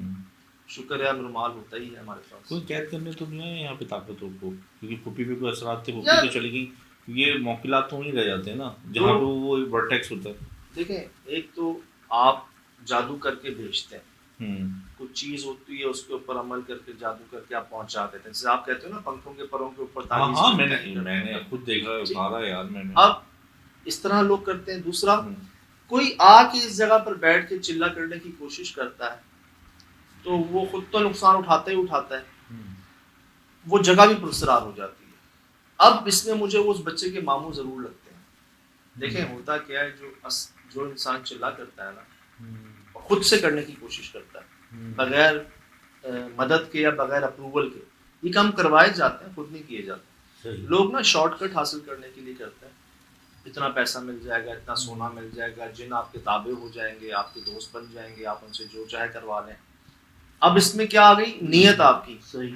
शुक्र है रुमाल होता ही है हमारे पास। कोई कैद करने तो नहीं आया यहाँ पे ताकतों को, क्योंकि पुप्पी पे कोई असरात थे, यार- पुप्पी तो चली गई, ये मौकिलात तो वहीं रह जाते हैं ना जहाँ पे वो वर्टेक्स होता है। देखें, एक तो आप जादू करके भेजते हैं, हम्म कुछ चीज होती है उसके ऊपर अमल करके जादू करके आप पहुंचा देते हैं, जैसे आप कहते हो ना पंखों के परों के ऊपर हाँ ताबीज़ हाँ, करते मैंने हैं। मैंने खुद देखा है, जी। मारा यार मैंने। अब इस तरह लोग करते हैं। दूसरा, हम्म, कोई आके इस जगह पर बैठ के चिल्ला करने की कोशिश करता है तो वो खुद तो नुकसान उठाता ही उठाता है, हम्म, वो जगह भी पुरस्कार हो जाती है। अब इसमें मुझे उस बच्चे के मामू जरूर लगते हैं। देखें होता क्या है, जो इंसान चिल्ला करता है ना, हम्म, खुद से करने की कोशिश करता है हम्म, बगैर मदद के या बगैर अप्रूवल के, ये काम करवाए जाते हैं, खुद नहीं किए जाते। सही। लोग ना शॉर्टकट हासिल करने के लिए करते हैं, इतना पैसा मिल जाएगा, इतना सोना मिल जाएगा, जिन आपके ताबे हो जाएंगे, आपके दोस्त बन जाएंगे, आप उनसे जो चाहे करवा लें। अब इसमें क्या आ गई, नीयत आपकी सही।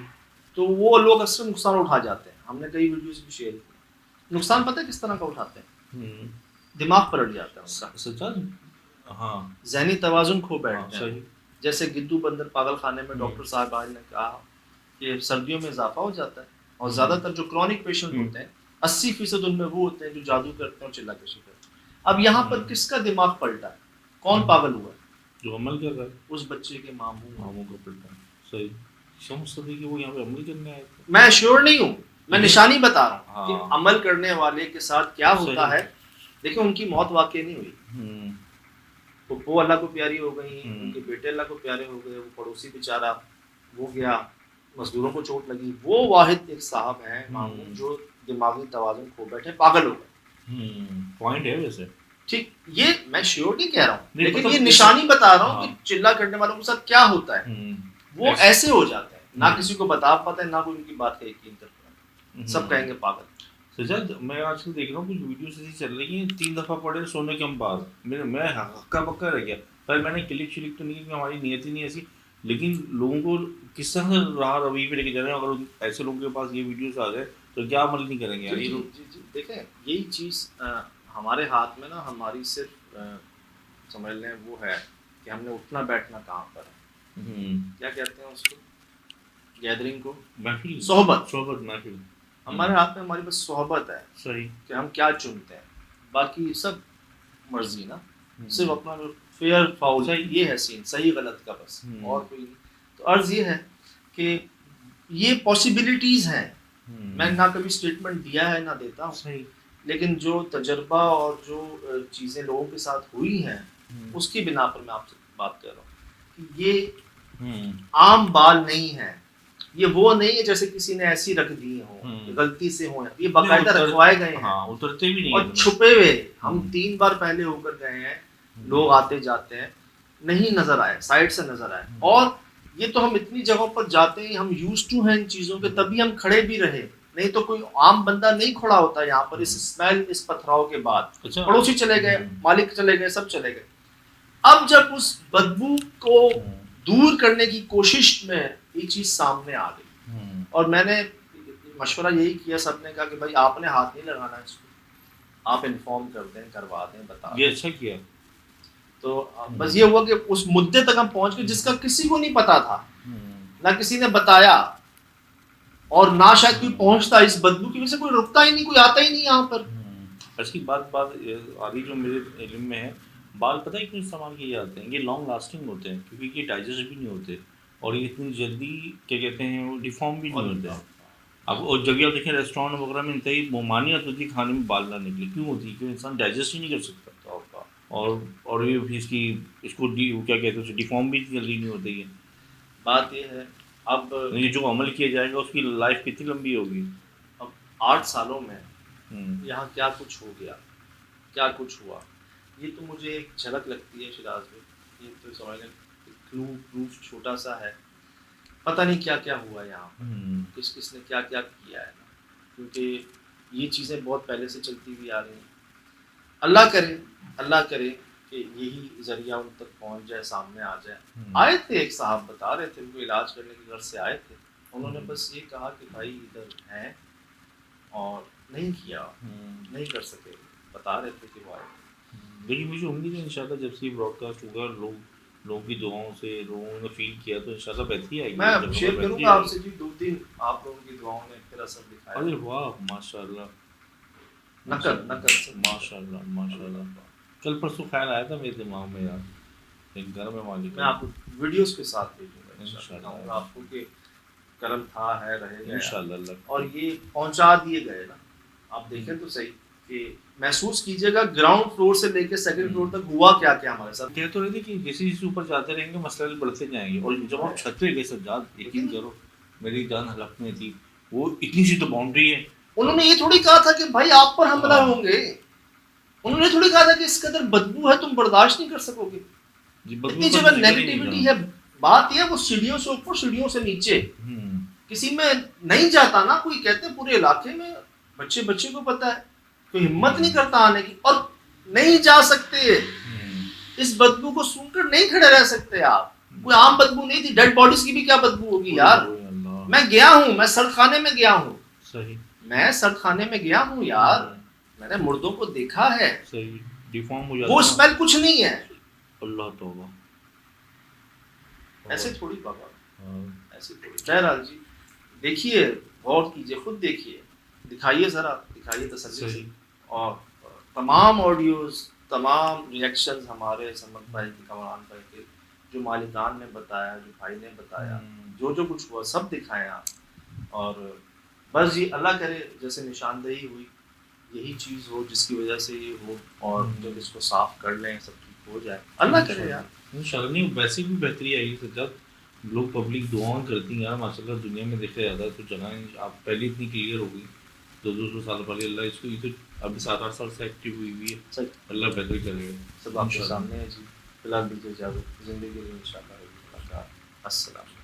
तो वो लोग अक्सर नुकसान उठा जाते हैं। हमने कई वीडियोस भी शेयर की। नुकसान पता है किस तरह का उठाते हैं? हम्म, दिमाग पलट जाता है उनका, सच्चा। हाँ ज़हनी तवाज़ुन खो हाँ, बैठते हैं। सही। जैसे गिद्दू बंदर पागल खाने में डॉक्टर साहब आज ने कहा कि सर्दियों में इजाफा हो जाता है, और ज़्यादातर जो क्रॉनिक पेशेंट होते हैं 80% उनमें वो होते हैं जो जादू करते हैं और चिल्लाकशी करते हैं। अब यहाँ पर किसका दिमाग पलटा है, कौन पागल हुआ है? जो अमल कर रहा है, उस बच्चे के मामू। मामू का पिता। सही। समझ सकते कि वो यहाँ पे अमल करने आए थे। मैं श्योर नहीं हूँ, मैं निशानी बता रहा हूँ हाँ। कि अमल करने वाले के साथ क्या होता सही। है। देखिए उनकी मौत वाकई नहीं हुई, हम्म, वो अल्लाह को प्यारी हो गई, हम्म। उनके बेटे अल्लाह को प्यारे हो गए, वो पड़ोसी बेचारा वो गया, मजदूरों को चोट लगी, वो वाहिद एक साहब हैं मामू जो दिमागी तवाज़ुन खो बैठे, पागल हो गए। पॉइंट है वैसे। ठीक, ये मैं श्योर नहीं कह रहा हूँ, नहीं, लेकिन मतलब ये निशानी बता रहा हूँ हाँ। कि चिल्ला करने वालों के साथ क्या होता है। वो ऐसे हो जाते हैं, ना किसी को बता पाते हैं, ना कोई उनकी बात का यकीन कर पाता है, सब कहेंगे पागल। सजाद, मैं आजकल देख रहा हूँ कुछ वीडियोस ऐसी चल रही हैं, 3 दफ़ा पढ़े सोने के अंबार, मैं हक्का बक्का रह गया। पर मैंने क्लिक शिलिक तो नहीं की, हमारी नीयत ही नहीं ऐसी, लेकिन लोगों को किस तरह राह रवैये पे लेके जा रहे हैं। अगर ऐसे लोगों के पास ये वीडियोस आ जाए तो क्या अमल नहीं करेंगे यार ये लोग। जी, देखें यही चीज़ हमारे हाथ में ना, हमारी सिर्फ समझ लें वो है कि हमने उठना बैठना कहाँ पर है, क्या कहते हैं उसको, गैदरिंग को, महफिल, सोहबत महफिल। हमारे हाथ में हमारी बस सोहबत है सही। कि हम क्या चुनते हैं, बाकी सब मर्जी ना, सिर्फ अपना जो फेयर फाउल है ये है सीन, सही गलत का बस, और कोई नहीं। तो अर्ज ये है कि ये पॉसिबिलिटीज हैं, मैं ना कभी स्टेटमेंट दिया है ना देता हूँ, सही। लेकिन जो तजर्बा और जो चीज़ें लोगों के साथ हुई हैं उसकी बिना पर मैं आपसे बात कर रहा हूँ कि ये आम बाल नहीं है, ये वो नहीं है जैसे किसी ने ऐसी रख दी हो, गलती से हो, ये बाकायदा रखवाए गए हैं। हाँ, उतरते भी नहीं और छुपे हुए, हम 3 बार पहले होकर गए हैं, लोग आते जाते हैं, नहीं नजर आए, साइड से नजर आए। और ये तो हम इतनी जगहों पर जाते हैं, हम यूज्ड टू हैं इन चीजों के, तभी हम खड़े भी रहे, नहीं तो कोई आम बंदा नहीं खड़ा होता यहाँ पर इस स्मेल, इस पथराव के बाद। अच्छा। पड़ोसी चले गए, मालिक चले गए, सब चले गए। अब जब उस बदबू को दूर करने की कोशिश में ये चीज सामने आ गई, और मैंने मशवरा यही किया, सबने कहा कि भाई आपने हाथ नहीं लगाना इसको, आप इन्फॉर्म कर दें, करवा दें, बता दें। ये अच्छा किया। तो बस ये हुआ कि उस मुद्दे तक हम पहुंच गए जिसका किसी को नहीं पता था, ना किसी ने बताया, और ना शायद कोई पहुंचता। इस बदबू की वजह से कोई रुकता ही नहीं, कोई आता ही नहीं यहाँ पर। अच्छी बात आगे जो मेरे इल्म में है, बाल पता है क्यों इस्तेमाल किए जाते हैं? ये लॉन्ग लास्टिंग होते हैं, क्योंकि ये डाइजेस्ट भी नहीं होते, और ये इतनी जल्दी क्या कहते हैं वो डिफॉर्म भी नहीं होते हैं। अब और जब आप देखें रेस्टोरेंट वगैरह में इंतही ममानियत होती है खाने में बाल ना निकले, क्यों होती है? क्योंकि इंसान डाइजेस्ट ही नहीं कर सकता, और ये भी इसको क्या कहते हैं, डिफॉर्म भी जल्दी नहीं होती है। बात ये है, अब ये जो अमल किया जाएगा उसकी लाइफ कितनी लंबी होगी? अब 8 सालों में यहाँ क्या कुछ हो गया, क्या कुछ हुआ, ये तो मुझे एक झलक लगती है शिराज में। ये तो समझ लें प्रूफ छोटा सा है, पता नहीं क्या क्या हुआ यहाँ, किस किसने क्या क्या किया है ना, क्योंकि ये चीज़ें बहुत पहले से चलती हुई आ रही हैं। अल्लाह करे कि यही जरिया उन तक पहुँच जाए, सामने आ जाए। आए थे एक साहब, बता रहे थे, उनको इलाज करने के घर से आए थे, उन्होंने बस ये कहा कि भाई इधर हैं, और नहीं किया, नहीं कर सके, बता रहे थे कि वो आए। लेकिन मुझे उम्मीद है इंशाल्लाह जब से ये ब्रॉडकास्ट होगा लोग लोगों की दुआओं से लोगों ने फील किया तो इंशाल्लाह बेहतरी आएगी। मैं जगह शेयर में बेहतरी करूंगा आएगी। आपसे जी 2 दिन आप लोगों की दुआओं ने फिर असर दिखाया। अरे वाह माशाल्लाह नकल से माशाल्लाह माशाल्लाह। कल परसों ख्याल आया था मेरे दिमाग में यार एक घर में मालिक मैं आपको वीडियोस के साथ भेजूंगा इंशाल्लाह। इंशाल्लाह आपको कि कर्म था है रहेगा इंशाल्लाह। और ये पहुंचा दिए गए ना। आप देखें तो सही कि महसूस कीजिएगा ग्राउंड फ्लोर से लेके सेकंड फ्लोर तक हुआ क्या क्या हमारे साथ। कह तो रहे थे कि जैसे जैसे ऊपर जाते रहेंगे मसले बढ़ते जाएंगे और जब आप छत पे गए सज्जाद यकीन करो मेरी जान हलक में थी वो इतनी सी तो बाउंड्री है। उन्होंने ये थोड़ी कहा था कि भाई आप पर हमला हाँ। होंगे। उन्होंने थोड़ी कहा था कि इस कदर बदबू है तुम बर्दाश्त नहीं कर सकोगे। जी, बदबू इतनी का जगह जिक्र ही नहीं नेगेटिविटी करा। है। बात यह वो सीढ़ियों से ऊपर सीढ़ियों से नीचे हम्म, किसी में नहीं जाता ना। कोई कहते हैं पूरे इलाके में बच्चे बच्चे को पता है कोई हिम्मत नहीं करता आने की और नहीं जा सकते। इस बदबू को सूंघकर नहीं खड़े रह सकते आप। कोई आम बदबू नहीं थी। डेड बॉडीज की भी क्या बदबू होगी यार। ओए अल्लाह। मैं गया हूँ मैं सड़खाने में गया हूँ। सही मैं सड़खाने में गया हूँ यार। मैंने मुर्दों को देखा है। सही डिफॉर्म हो जाता वो है। स्मेल कुछ नहीं है। अल्लाह तौबा। ऐसे थोड़ी बाबा हाँ, ऐसे थोड़ी। बहरहाल जी देखिए गौर कीजिए खुद देखिए दिखाइए जरा दिखाइए तसल्ली से। सही। और तमाम ऑडियोज तमाम रिएक्शंस हमारे समद भाई के कमरान भाई के जो मालिकान ने बताया जो भाई ने बताया जो जो कुछ हुआ सब दिखाएं आप। और बस जी अल्लाह करे जैसे निशानदेही हुई यही चीज़ हो जिसकी वजह से ये हो और जब इसको साफ कर लें सब ठीक हो जाए अल्लाह करे यार। इंशाल्लाह नहीं वैसे भी बेहतरी आएगी सज्जाद। लोग पब्लिक दुआएं करती हैं यार माशाल्लाह दुनिया में देखा जाता है तो जगह आप पहले इतनी क्लियर हो गई 200 साल पहले अल्लाह इसको ये तो अभी 7-8 साल से एक्टिव हुई हुई है। सही अल्लाह बेहतर करेगा सब आपके इंशाल्लाह। सामने है जी। फिलहाल दीजिए इजाज़त ज़िंदगी में इंशाल्लाह। अस्सलाम।